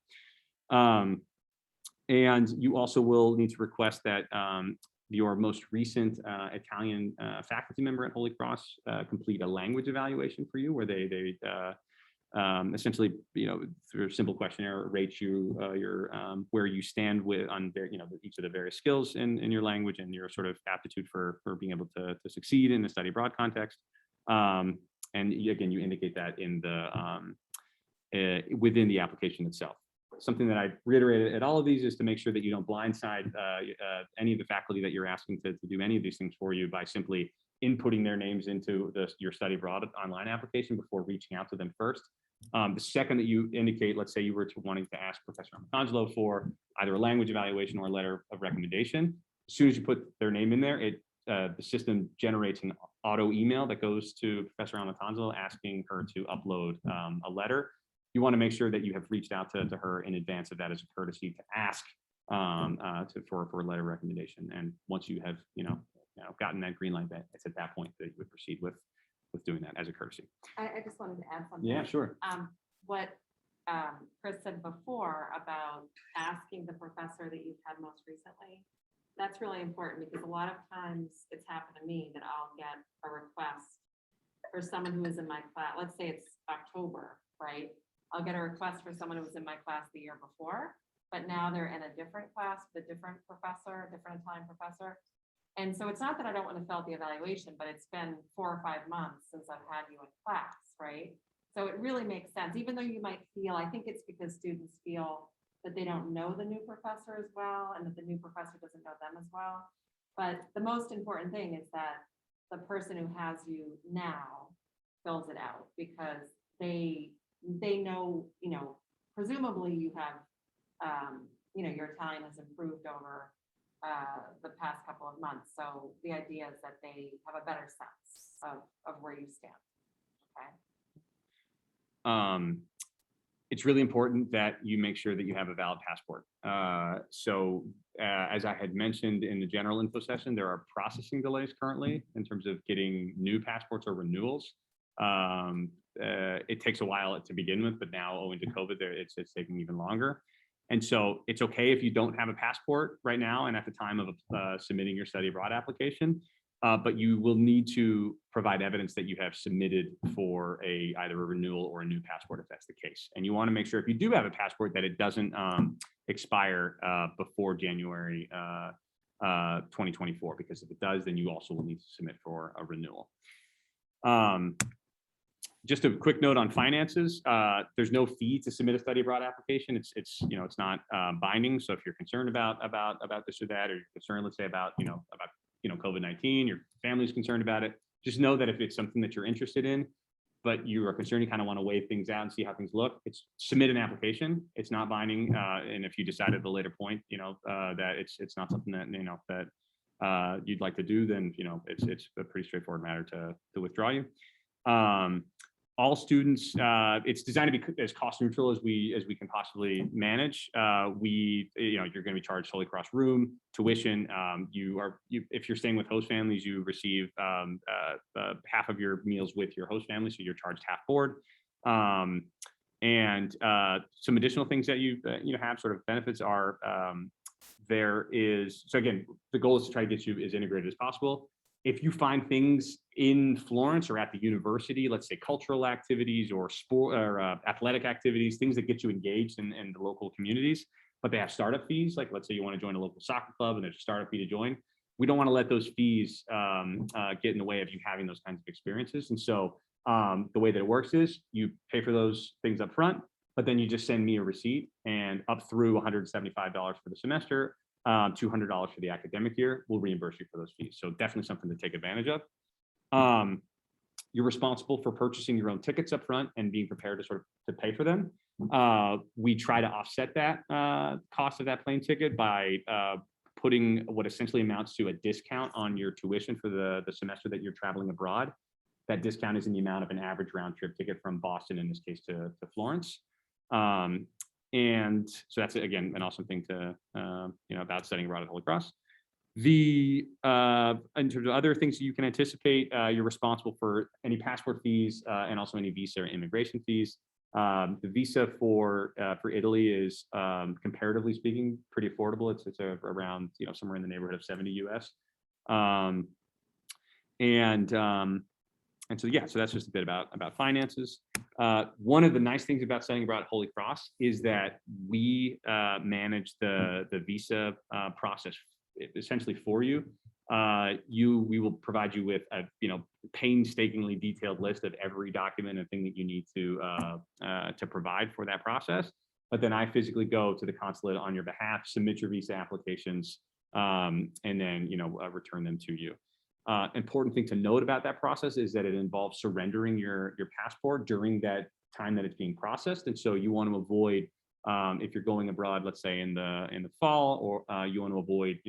And you also will need to request that your most recent Italian faculty member at Holy Cross complete a language evaluation for you, where they essentially, through a simple questionnaire, rate you where you stand on each of the various skills in your language and your sort of aptitude for being able to succeed in the study abroad context. And again, you indicate that in within the application itself. Something that I reiterated at all of these is to make sure that you don't blindside any of the faculty that you're asking to do any of these things for you by simply inputting their names into your study abroad online application before reaching out to them first. The second that you indicate, let's say you were wanting to ask Professor Amatangelo for either a language evaluation or a letter of recommendation, as soon as you put their name in there, the system generates an auto email that goes to Professor Amatangelo asking her to upload a letter. You want to make sure that you have reached out to her in advance of that as a courtesy to ask for a letter of recommendation. And once you have gotten that green light, it's at that point that you would proceed with doing that as a courtesy.
I just wanted to add something.
Yeah, sure.
What Chris said before about asking the professor that you've had most recently, that's really important, because a lot of times it's happened to me that I'll get a request for someone who is in my class. Let's say it's October, right? I'll get a request for someone who was in my class the year before, but now they're in a different class with a different professor, a different Italian professor. And so it's not that I don't want to fill out the evaluation, but it's been 4 or 5 months since I've had you in class, right? So it really makes sense, even though you might feel, I think it's because students feel that they don't know the new professor as well, and that the new professor doesn't know them as well. But the most important thing is that the person who has you now fills it out, because they know, presumably you have you know, your Italian has improved over the past couple of months. So the idea is that they have a better sense of where you stand. Okay.
It's really important that you make sure that you have a valid passport. As I had mentioned in the general info session, there are processing delays currently in terms of getting new passports or renewals. It takes a while to begin with, but now owing to COVID, it's taking even longer. And so it's okay if you don't have a passport right now and at the time of submitting your study abroad application, but you will need to provide evidence that you have submitted for either a renewal or a new passport if that's the case. And you want to make sure if you do have a passport that it doesn't expire before January 2024, because if it does, then you also will need to submit for a renewal. Just a quick note on finances. There's no fee to submit a study abroad application. It's not binding. So if you're concerned about this or that, or you're concerned, let's say about COVID-19, your family's concerned about it, just know that if it's something that you're interested in, but you are concerned, you kind of want to weigh things out and see how things look, submit an application. It's not binding. And if you decide at a later point, that it's not something that, that you'd like to do, then, it's a pretty straightforward matter to withdraw you. All students, it's designed to be as cost neutral as we can possibly manage. You're going to be charged Holy Cross room, tuition. If you're staying with host families, you receive half of your meals with your host family, so you're charged half board. And some additional things that you have sort of benefits are so again, the goal is to try to get you as integrated as possible. If you find things in Florence or at the university, let's say cultural activities or sport or athletic activities, things that get you engaged in the local communities, but they have startup fees, like let's say you want to join a local soccer club and there's a startup fee to join, we don't want to let those fees get in the way of you having those kinds of experiences. And so the way that it works is you pay for those things up front, but then you just send me a receipt, and up through $175 for the semester, $200 for the academic year, we'll reimburse you for those fees. So definitely something to take advantage of. You're responsible for purchasing your own tickets up front and being prepared to pay for them. We try to offset that cost of that plane ticket by putting what essentially amounts to a discount on your tuition for the semester that you're traveling abroad. That discount is in the amount of an average round trip ticket from Boston, in this case, to Florence. And so that's, again, an awesome thing to, about studying abroad at Holy Cross. In terms of other things that you can anticipate, you're responsible for any passport fees and also any visa or immigration fees. The visa for Italy is, comparatively speaking, pretty affordable. It's around, somewhere in the neighborhood of 70 US. And so, yeah, so that's just a bit about finances. One of the nice things about studying abroad at Holy Cross is that we manage the visa process essentially for you. We will provide you with a painstakingly detailed list of every document and thing that you need to provide for that process. But then I physically go to the consulate on your behalf, submit your visa applications, and then return them to you. Important thing to note about that process is that it involves surrendering your passport during that time that it's being processed. And so you want to avoid, if you're going abroad, let's say in the fall, or you want to avoid,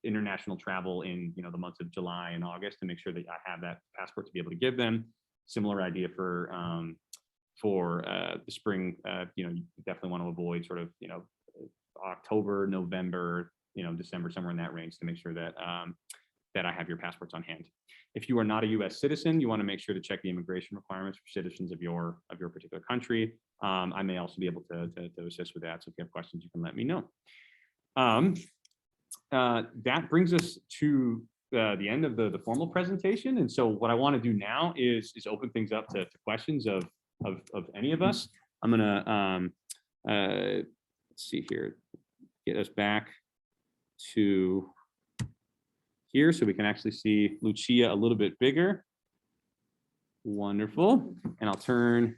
international travel in, the months of July and August, to make sure that I have that passport to be able to give them. Similar idea for the spring. You definitely want to avoid sort of, October, November, December, somewhere in that range, to make sure that that I have your passports on hand. If you are not a U.S. citizen, you want to make sure to check the immigration requirements for citizens of your particular country. I may also be able to assist with that. So if you have questions, you can let me know. That brings us to the end of the formal presentation. And so what I want to do now is open things up to questions of any of us. I'm gonna let's see here, get us back to here so we can actually see Lucia a little bit bigger. Wonderful. And I'll turn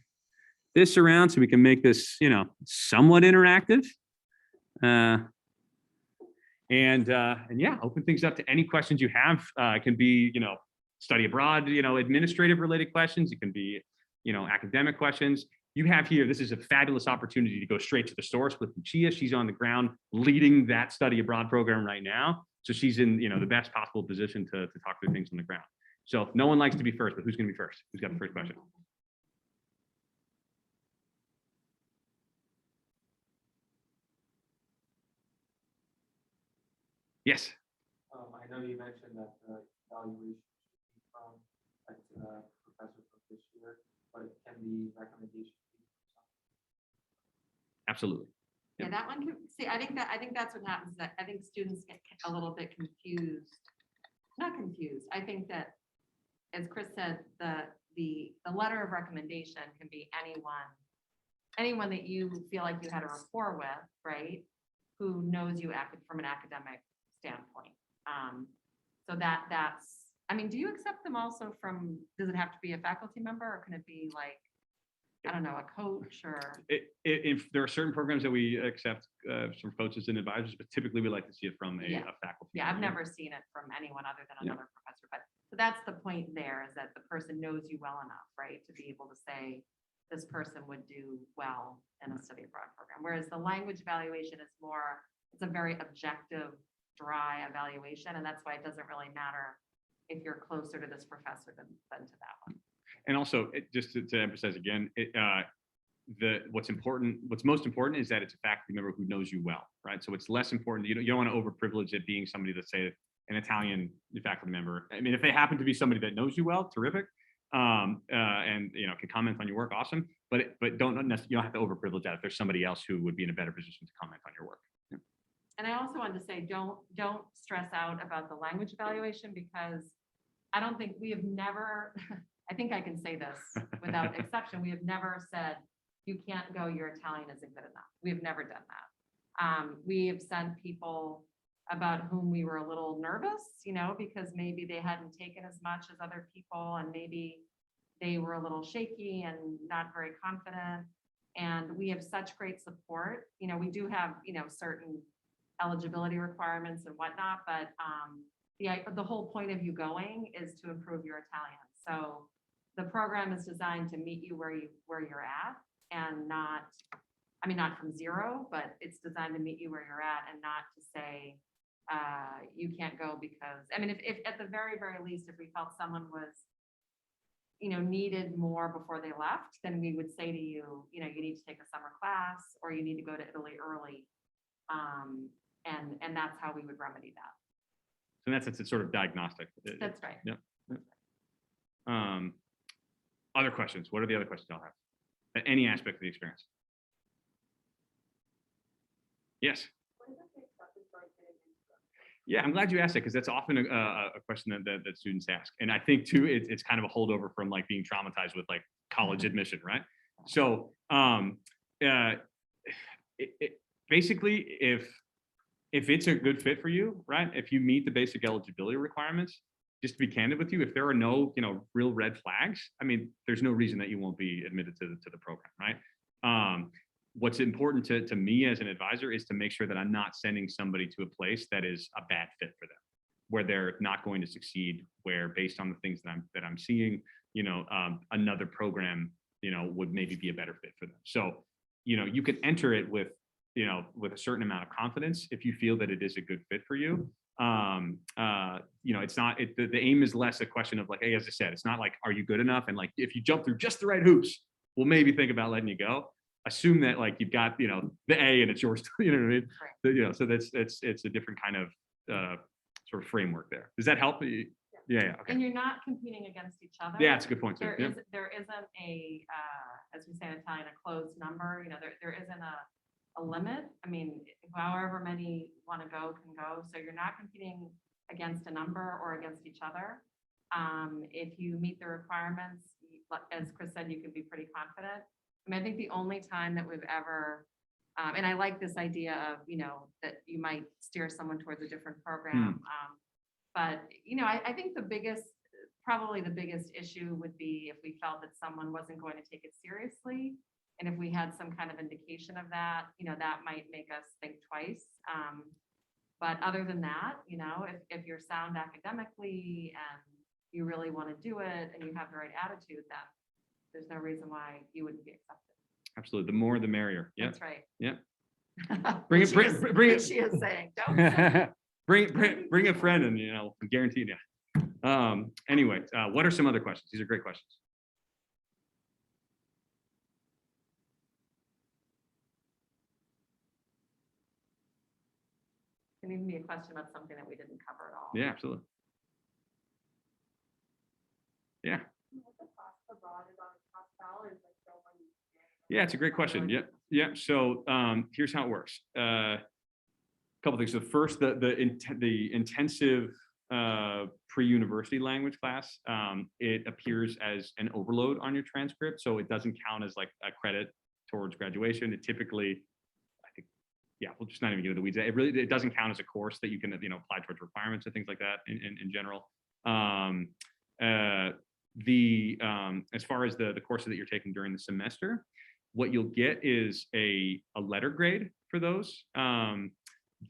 this around so we can make this, somewhat interactive. And yeah, open things up to any questions you have. It can be, study abroad, administrative related questions. It can be, academic questions. you have here, this is a fabulous opportunity to go straight to the source with Lucia. She's on the ground leading that study abroad program right now. So she's in, the best possible position to talk through things on the ground. So no one likes to be first, but who's going to be first? Who's got the first question? Yes.
I know you mentioned that the evaluation should be from like professor from this year, but can the recommendation be from someone?
Absolutely.
Yeah, that one can, see, I think that's what happens, is that I think students get a little bit confused. Not confused. I think that, as Chris said, the letter of recommendation can be anyone that you feel like you had a rapport with, right? Who knows you from an academic standpoint. So that's, I mean, do you accept them also from, does it have to be a faculty member, or can it be like, I don't know, a coach or?
If there are certain programs that we accept from coaches and advisors, but typically we like to see it from a faculty.
Yeah, I've
member.
never seen it from anyone other than another professor, but so that's the point there, is that the person knows you well enough, right? To be able to say, this person would do well in a study abroad program. Whereas the language evaluation is more, it's a very objective, dry evaluation. And that's why it doesn't really matter if you're closer to this professor than to that one.
And also, just to emphasize again, what's most important is that it's a faculty member who knows you well, right? So it's less important. You don't want to overprivilege it being somebody that's, say, an Italian faculty member. I mean, if they happen to be somebody that knows you well, terrific, and can comment on your work, awesome. But you don't have to overprivilege that if there's somebody else who would be in a better position to comment on your work. Yeah.
And I also wanted to say, don't stress out about the language evaluation, because I don't think we have never, I think I can say this without exception, we have never said, you can't go, your Italian isn't good enough. We have never done that. We have sent people about whom we were a little nervous, because maybe they hadn't taken as much as other people, and maybe they were a little shaky and not very confident. And we have such great support. We do have, certain eligibility requirements and whatnot, but the whole point of you going is to improve your Italian. So the program is designed to meet you where you're at, and not from zero, but it's designed to meet you where you're at, and not to say you can't go because, if at the very, very least, if we felt someone was, needed more before they left, then we would say to you, you need to take a summer class, or you need to go to Italy early. And that's how we would remedy that.
So in that sense, it's sort of diagnostic.
That's right.
Yep. Other questions? What are the other questions I'll have? At any aspect of the experience? Yes. Yeah, I'm glad you asked that, because that's often a question that students ask. And I think too, it's kind of a holdover from like being traumatized with like college admission, right? So basically, if it's a good fit for you, right? If you meet the basic eligibility requirements, just to be candid with you, if there are no real red flags, there's no reason that you won't be admitted to the program, right? What's important to me as an advisor is to make sure that I'm not sending somebody to a place that is a bad fit for them, where they're not going to succeed, where based on the things that I'm seeing, another program, would maybe be a better fit for them. So, you can enter it with a certain amount of confidence if you feel that it is a good fit for you. It's not, the aim is less a question of like, hey, as I said, it's not like, are you good enough? And like, if you jump through just the right hoops, we'll maybe think about letting you go. Assume that like you've got, the A and it's yours, you know what I mean?
Right.
So it's a different kind of sort of framework there. Does that help? Yeah. Okay.
And you're not competing against each other.
Yeah, it's a good point too.
There isn't a, as we say in Italian, a closed number. There isn't a limit. However many want to go can go. So you're not competing against a number or against each other. If you meet the requirements, as Chris said, you can be pretty confident. I think the only time that we've ever, and I like this idea of, that you might steer someone towards a different program. But, I think probably the biggest issue would be if we felt that someone wasn't going to take it seriously. And if we had some kind of indication of that, that might make us think twice. But other than that, if you're sound academically and you really want to do it and you have the right attitude, then there's no reason why you wouldn't be accepted.
Absolutely. The more, the merrier. Yeah.
That's right.
Yeah.
Bring
it-
it,
bring- bring it-
She is saying, don't say it.
bring a friend and, guaranteed. Yeah. Anyway, what are some other questions? These are great questions.
Can even be a question about something that we didn't cover at all.
Yeah, absolutely. Yeah. Yeah, it's a great question. Yeah, yeah. So here's how it works. Couple things. So first, the intensive pre-university language class, it appears as an overload on your transcript, so it doesn't count as like a credit towards graduation. It typically, I think, yeah, we'll just not even get into the weeds. It doesn't count as a course that you can apply towards requirements and things like that in general. As far as the courses that you're taking during the semester, what you'll get is a letter grade for those.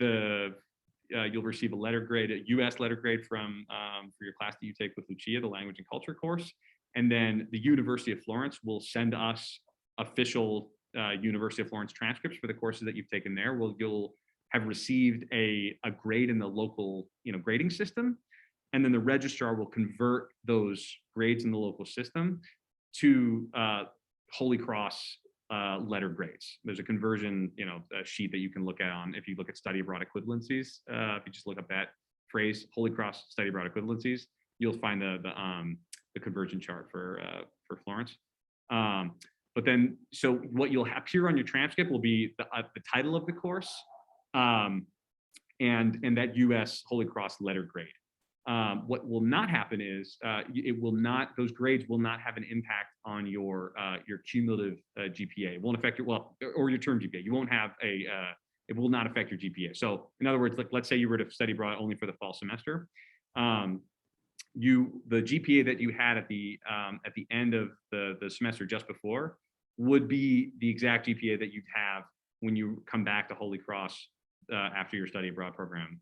You'll receive a letter grade, a US letter grade for your class that you take with Lucia, the language and culture course. And then the University of Florence will send us official University of Florence transcripts for the courses that you've taken there. You'll have received a grade in the local grading system. And then the registrar will convert those grades in the local system to Holy Cross letter grades. There's a conversion, a sheet that you can look at if you look at study abroad equivalencies. If you just look up that phrase, Holy Cross study abroad equivalencies, you'll find the conversion chart for Florence. But then, so what you'll appear on your transcript will be the title of the course, and that US Holy Cross letter grade. What will not happen is those grades will not have an impact on your cumulative GPA. It won't affect or your term GPA. You won't have it will not affect your GPA. So in other words, let's say you were to study abroad only for the fall semester, the GPA that you had at the end of the semester just before would be the exact GPA that you'd have when you come back to Holy Cross after your study abroad program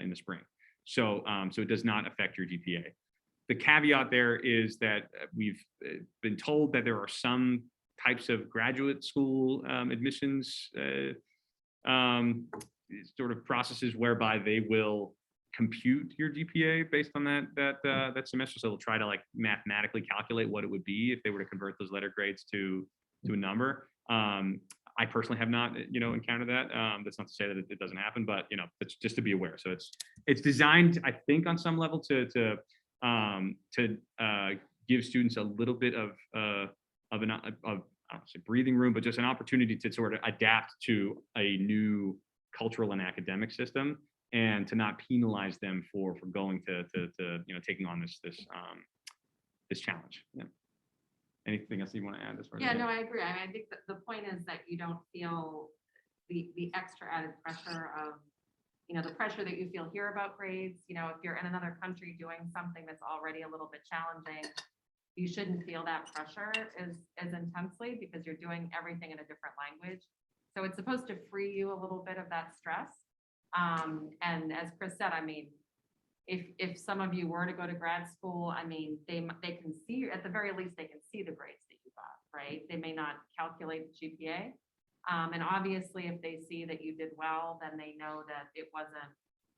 in the spring. So it does not affect your GPA. The caveat there is that we've been told that there are some types of graduate school admissions sort of processes whereby they will compute your GPA based on that semester. So they'll try to like mathematically calculate what it would be if they were to convert those letter grades to a number. I personally have not, encountered that. That's not to say that it doesn't happen, but it's just to be aware. So it's designed, I think, on some level to give students a little bit of I don't say breathing room, but just an opportunity to sort of adapt to a new cultural and academic system, and to not penalize them for going to taking on this challenge. Yeah. Anything else you want to add as far as
Yeah, no, I agree. I think that the point is that you don't feel the extra added pressure of, the pressure that you feel here about grades. If you're in another country doing something that's already a little bit challenging, you shouldn't feel that pressure as intensely because you're doing everything in a different language. So it's supposed to free you a little bit of that stress. And as Chris said, if some of you were to go to grad school, they can see, at the very least, they can see the grades that you got, right? They may not calculate the GPA. And obviously, if they see that you did well, then they know that it wasn't,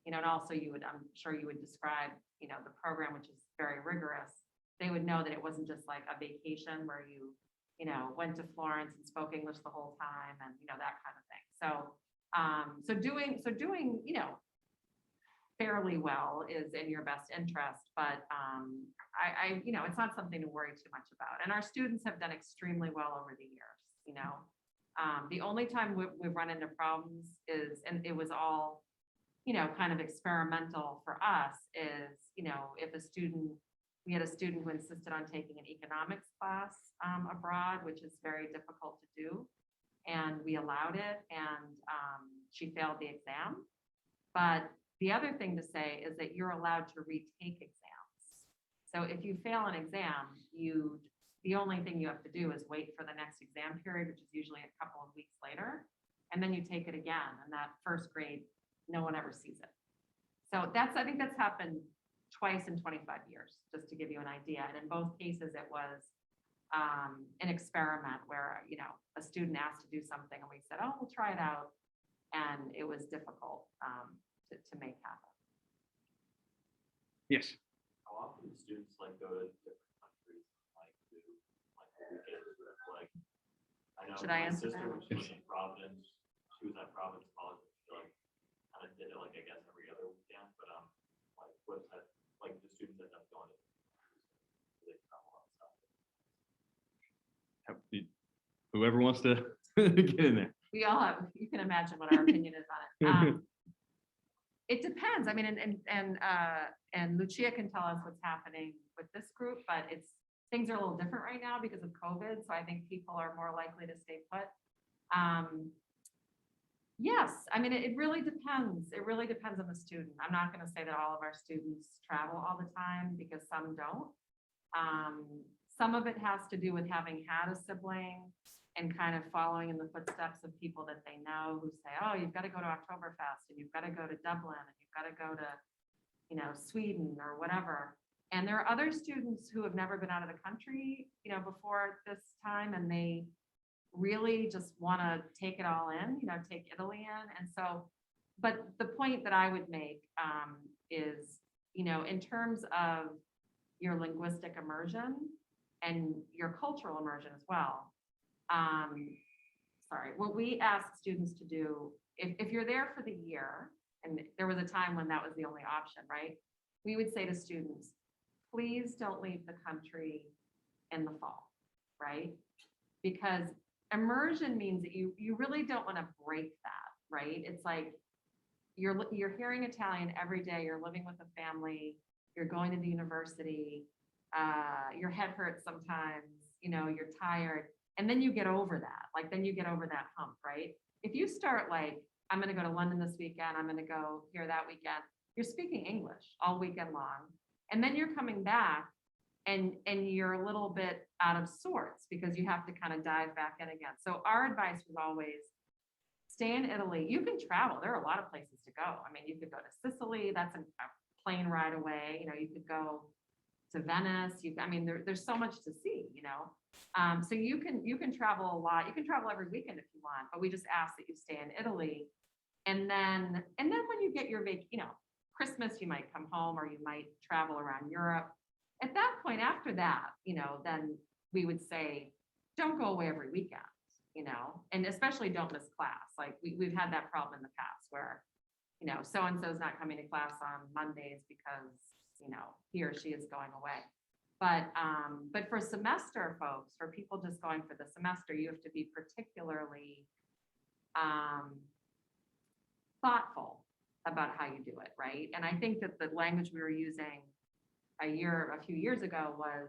and also I'm sure you would describe, the program, which is very rigorous. They would know that it wasn't just like a vacation where you went to Florence and spoke English the whole time and, that kind of thing. So doing, fairly well is in your best interest, but it's not something to worry too much about. And our students have done extremely well over the years. The only time we've run into problems is, and it was all, kind of experimental for us, is, if we had a student who insisted on taking an economics class abroad, which is very difficult to do, and we allowed it, and she failed the exam. But the other thing to say is that you're allowed to retake exams. So if you fail an exam, the only thing you have to do is wait for the next exam period, which is usually a couple of weeks later, and then you take it again. And that first grade, no one ever sees it. So I think that's happened twice in 25 years, just to give you an idea. And in both cases, it was an experiment where, you know, a student asked to do something and we said, oh, we'll try it out. And it was difficult to make happen.
Yes.
How often do students like go to different countries, like do like a weekend trip? Like, I know
Should I
my
answer
sister,
that?
when she was in Providence, she was at Providence College, and she like kind of did it like I guess every other weekend, but like what's that, like the students end up going to they travel outside.
Whoever wants to get in there.
We all have, you can imagine what our opinion is on it. It depends. I mean, and Lucia can tell us what's happening with this group, but things are a little different right now because of COVID. So I think people are more likely to stay put. Yes, I mean, it really depends. It really depends on the student. I'm not going to say that all of our students travel all the time because some don't. Some of it has to do with having had a sibling and kind of following in the footsteps of people that they know who say, oh, you've got to go to Oktoberfest and you've got to go to Dublin and you've got to go to, you know, Sweden or whatever. And there are other students who have never been out of the country, you know, before this time, and they really just want to take it all in, you know, take Italy in. And so, but the point that I would make is, you know, in terms of your linguistic immersion and your cultural immersion as well. What we ask students to do, if you're there for the year, and there was a time when that was the only option, right? We would say to students, please don't leave the country in the fall, right? Because immersion means that you really don't want to break that, right? It's like you're hearing Italian every day, you're living with a family, you're going to the university, your head hurts sometimes, you know, you're tired. And then you get over that, like then you get over that hump, right? If you start like, I'm going to go to London this weekend, I'm going to go here that weekend, you're speaking English all weekend long. And then you're coming back and you're a little bit out of sorts because you have to kind of dive back in again. So our advice was always stay in Italy. You can travel. There are a lot of places to go. I mean, you could go to Sicily. That's a plane ride away. You know, you could go to Venice. I mean, there's so much to see, you know. So you can travel a lot. You can travel every weekend if you want, but we just ask that you stay in Italy. And then when you get your you know, Christmas, you might come home or you might travel around Europe. At that point, after that, you know, then we would say, don't go away every weekend, you know, and especially don't miss class. Like we've had that problem in the past where, you know, so-and-so's not coming to class on Mondays because, you know, he or she is going away. But for semester folks, for people just going for the semester, you have to be particularly thoughtful about how you do it, right? And I think that the language we were using a few years ago was,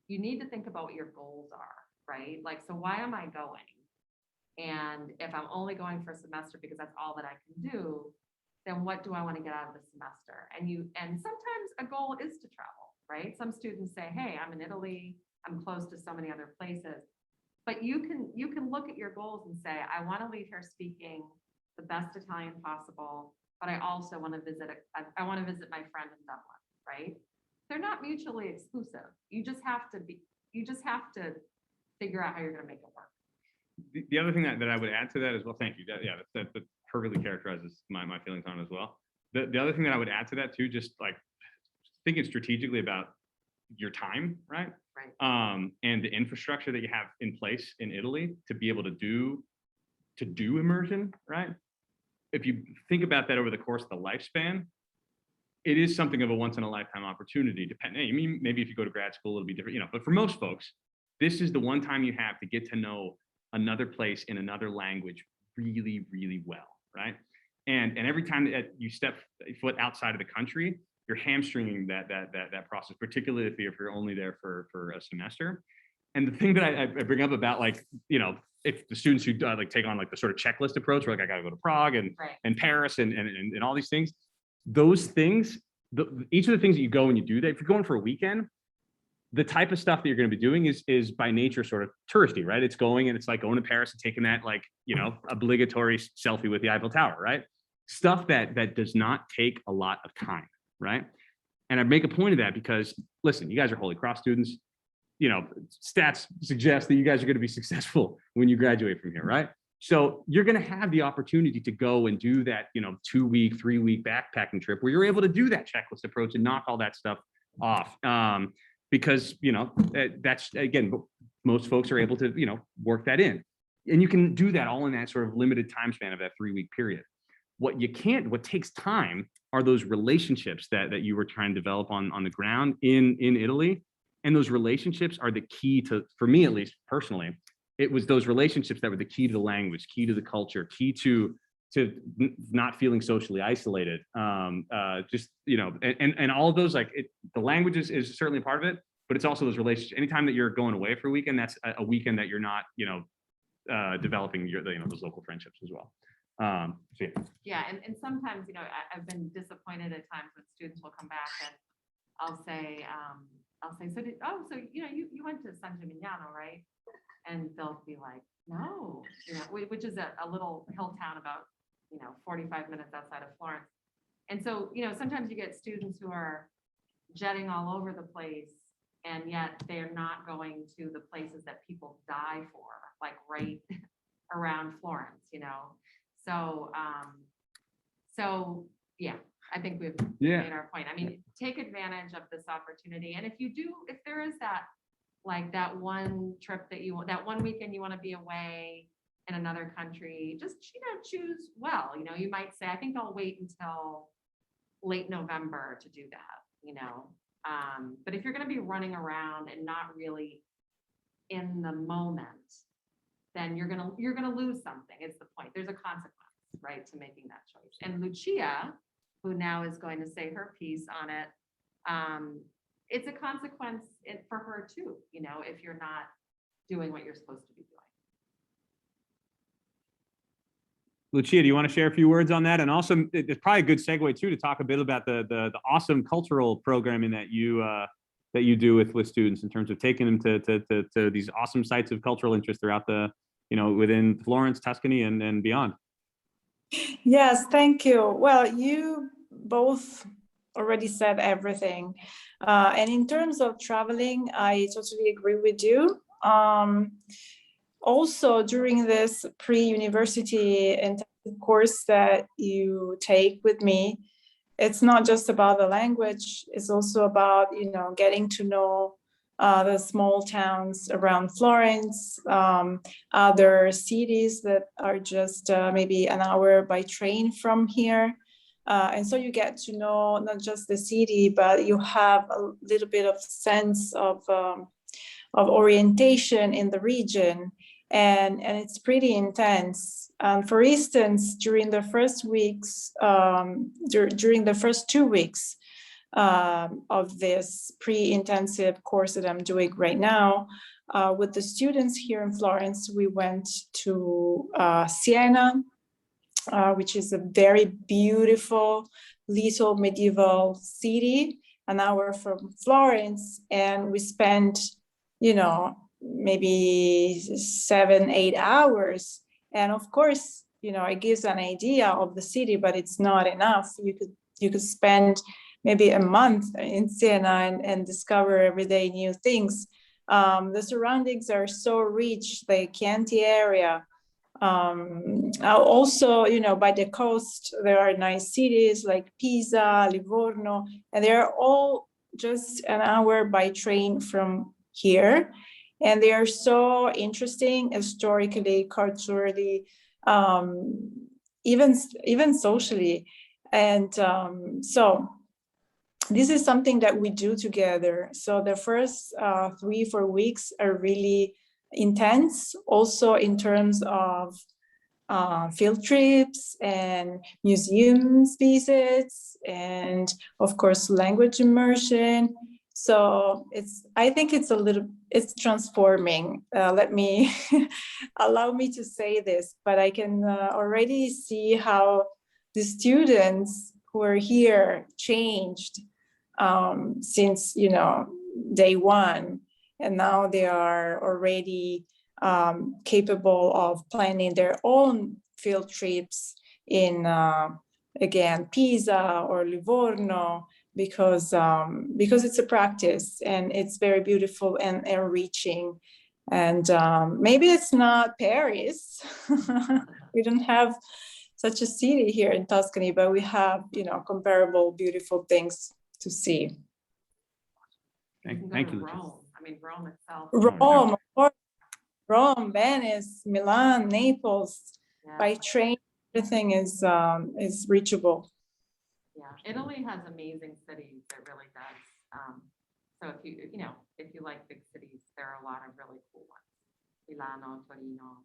you need to think about what your goals are, right? Like, so why am I going? And if I'm only going for a semester because that's all that I can do, then what do I want to get out of the semester? And sometimes a goal is to travel, right? Some students say, hey, I'm in Italy, I'm close to so many other places. But you can look at your goals and say, I want to leave here speaking the best Italian possible, but I also want to visit my friend in Dublin, right? They're not mutually exclusive. You just have to figure out how you're going to make it work.
The other thing that I would add to that as well, thank you. That perfectly characterizes my feelings on it as well. The other thing that I would add to that too, just like thinking strategically about your time, right?
Right.
And the infrastructure that you have in place in Italy to be able to do immersion, right? If you think about that over the course of the lifespan, it is something of a once in a lifetime opportunity. Depending, I mean, maybe if you go to grad school, it'll be different, you know. But for most folks, this is the one time you have to get to know another place in another language really, really well, right? And every time that you step foot outside of the country, you're hamstringing that process, particularly if you're only there for a semester. And the thing that I bring up about, like, you know, if the students who like take on like the sort of checklist approach, where like I got to go to Prague and Paris and all these things, those things, each of the things that you go and you do that, if you're going for a weekend, the type of stuff that you're going to be doing is by nature sort of touristy, right? It's going and it's like going to Paris and taking that, like, you know, obligatory selfie with the Eiffel Tower, right? Stuff that does not take a lot of time, right? And I make a point of that because, listen, you guys are Holy Cross students. stats suggest that you guys are going to be successful when you graduate from here, right? So you're going to have the opportunity to go and do that, 2-week, 3-week backpacking trip where you're able to do that checklist approach and knock all that stuff off. Because, that's, again, most folks are able to, work that in. And you can do that all in that sort of limited time span of that 3-week period. What takes time are those relationships that you were trying to develop on the ground in Italy. And those relationships are the key to, for me at least personally, it was those relationships that were the key to the language, key to the culture, key to not feeling socially isolated. And all of those, the language is certainly part of it, but it's also those relationships. Anytime that you're going away for a weekend, that's a weekend that you're not, developing those local friendships as well. So
Yeah, and sometimes, I've been disappointed at times when students will come back and I'll say, so you went to San Gimignano, right? And they'll be like, no, which is a little hill town about 45 minutes outside of Florence. And so, sometimes you get students who are jetting all over the place, and yet they're not going to the places that people die for, like right around Florence, So yeah, I think we've made our point. I mean, take advantage of this opportunity. And if there is that one trip that one weekend you want to be away in another country, just, choose well. You might say, I think I'll wait until late November to do that, but if you're going to be running around and not really in the moment, then you're gonna lose something. It's the point. There's a consequence, right, to making that choice. And Lucia, who now is going to say her piece on it, it's a consequence for her too, if you're not doing what you're supposed to be doing.
Lucia, do you want to share a few words on that? And also, it's probably a good segue too to talk a bit about the awesome cultural programming that you do with students in terms of taking them to these awesome sites of cultural interest throughout within Florence, Tuscany, and beyond.
Yes, thank you. Well, you both already said everything. And in terms of traveling, I totally agree with you. Also, during this pre-university intensive course that you take with me, it's not just about the language, it's also about, getting to know the small towns around Florence, other cities that are just maybe an hour by train from here. And so you get to know not just the city, but you have a little bit of sense of orientation in the region. And it's pretty intense. For instance, during the first weeks, during the first 2 weeks of this pre-intensive course that I'm doing right now, with the students here in Florence, we went to Siena, which is a very beautiful little medieval city, an hour from Florence, and we spent, maybe 7-8 hours. And of course, it gives an idea of the city, but it's not enough. You could spend maybe a month in Siena and discover every day new things. The surroundings are so rich, the Chianti area. Also, by the coast, there are nice cities like Pisa, Livorno, and they're all just an hour by train from here. And they are so interesting historically, culturally, even socially. And so this is something that we do together. So the first 3-4 weeks are really intense, also in terms of field trips and museums visits, and of course language immersion. So I think it's transforming. Allow me to say this, but I can already see how the students who are here changed since day one, and now they are already capable of planning their own field trips in again Pisa or Livorno, because it's a practice and it's very beautiful and enriching. And maybe it's not Paris. We don't have such a city here in Tuscany, but we have, comparable beautiful things to see.
You can go
Thank
to
you. Lucia.
Rome. I mean, Rome itself.
Rome, of course. Rome, Venice, Milan, Naples,
Yeah.
by train, everything is reachable.
Yeah, Italy has amazing cities. It really does. So if you like big cities, there are a lot of really cool ones. Milano, Torino,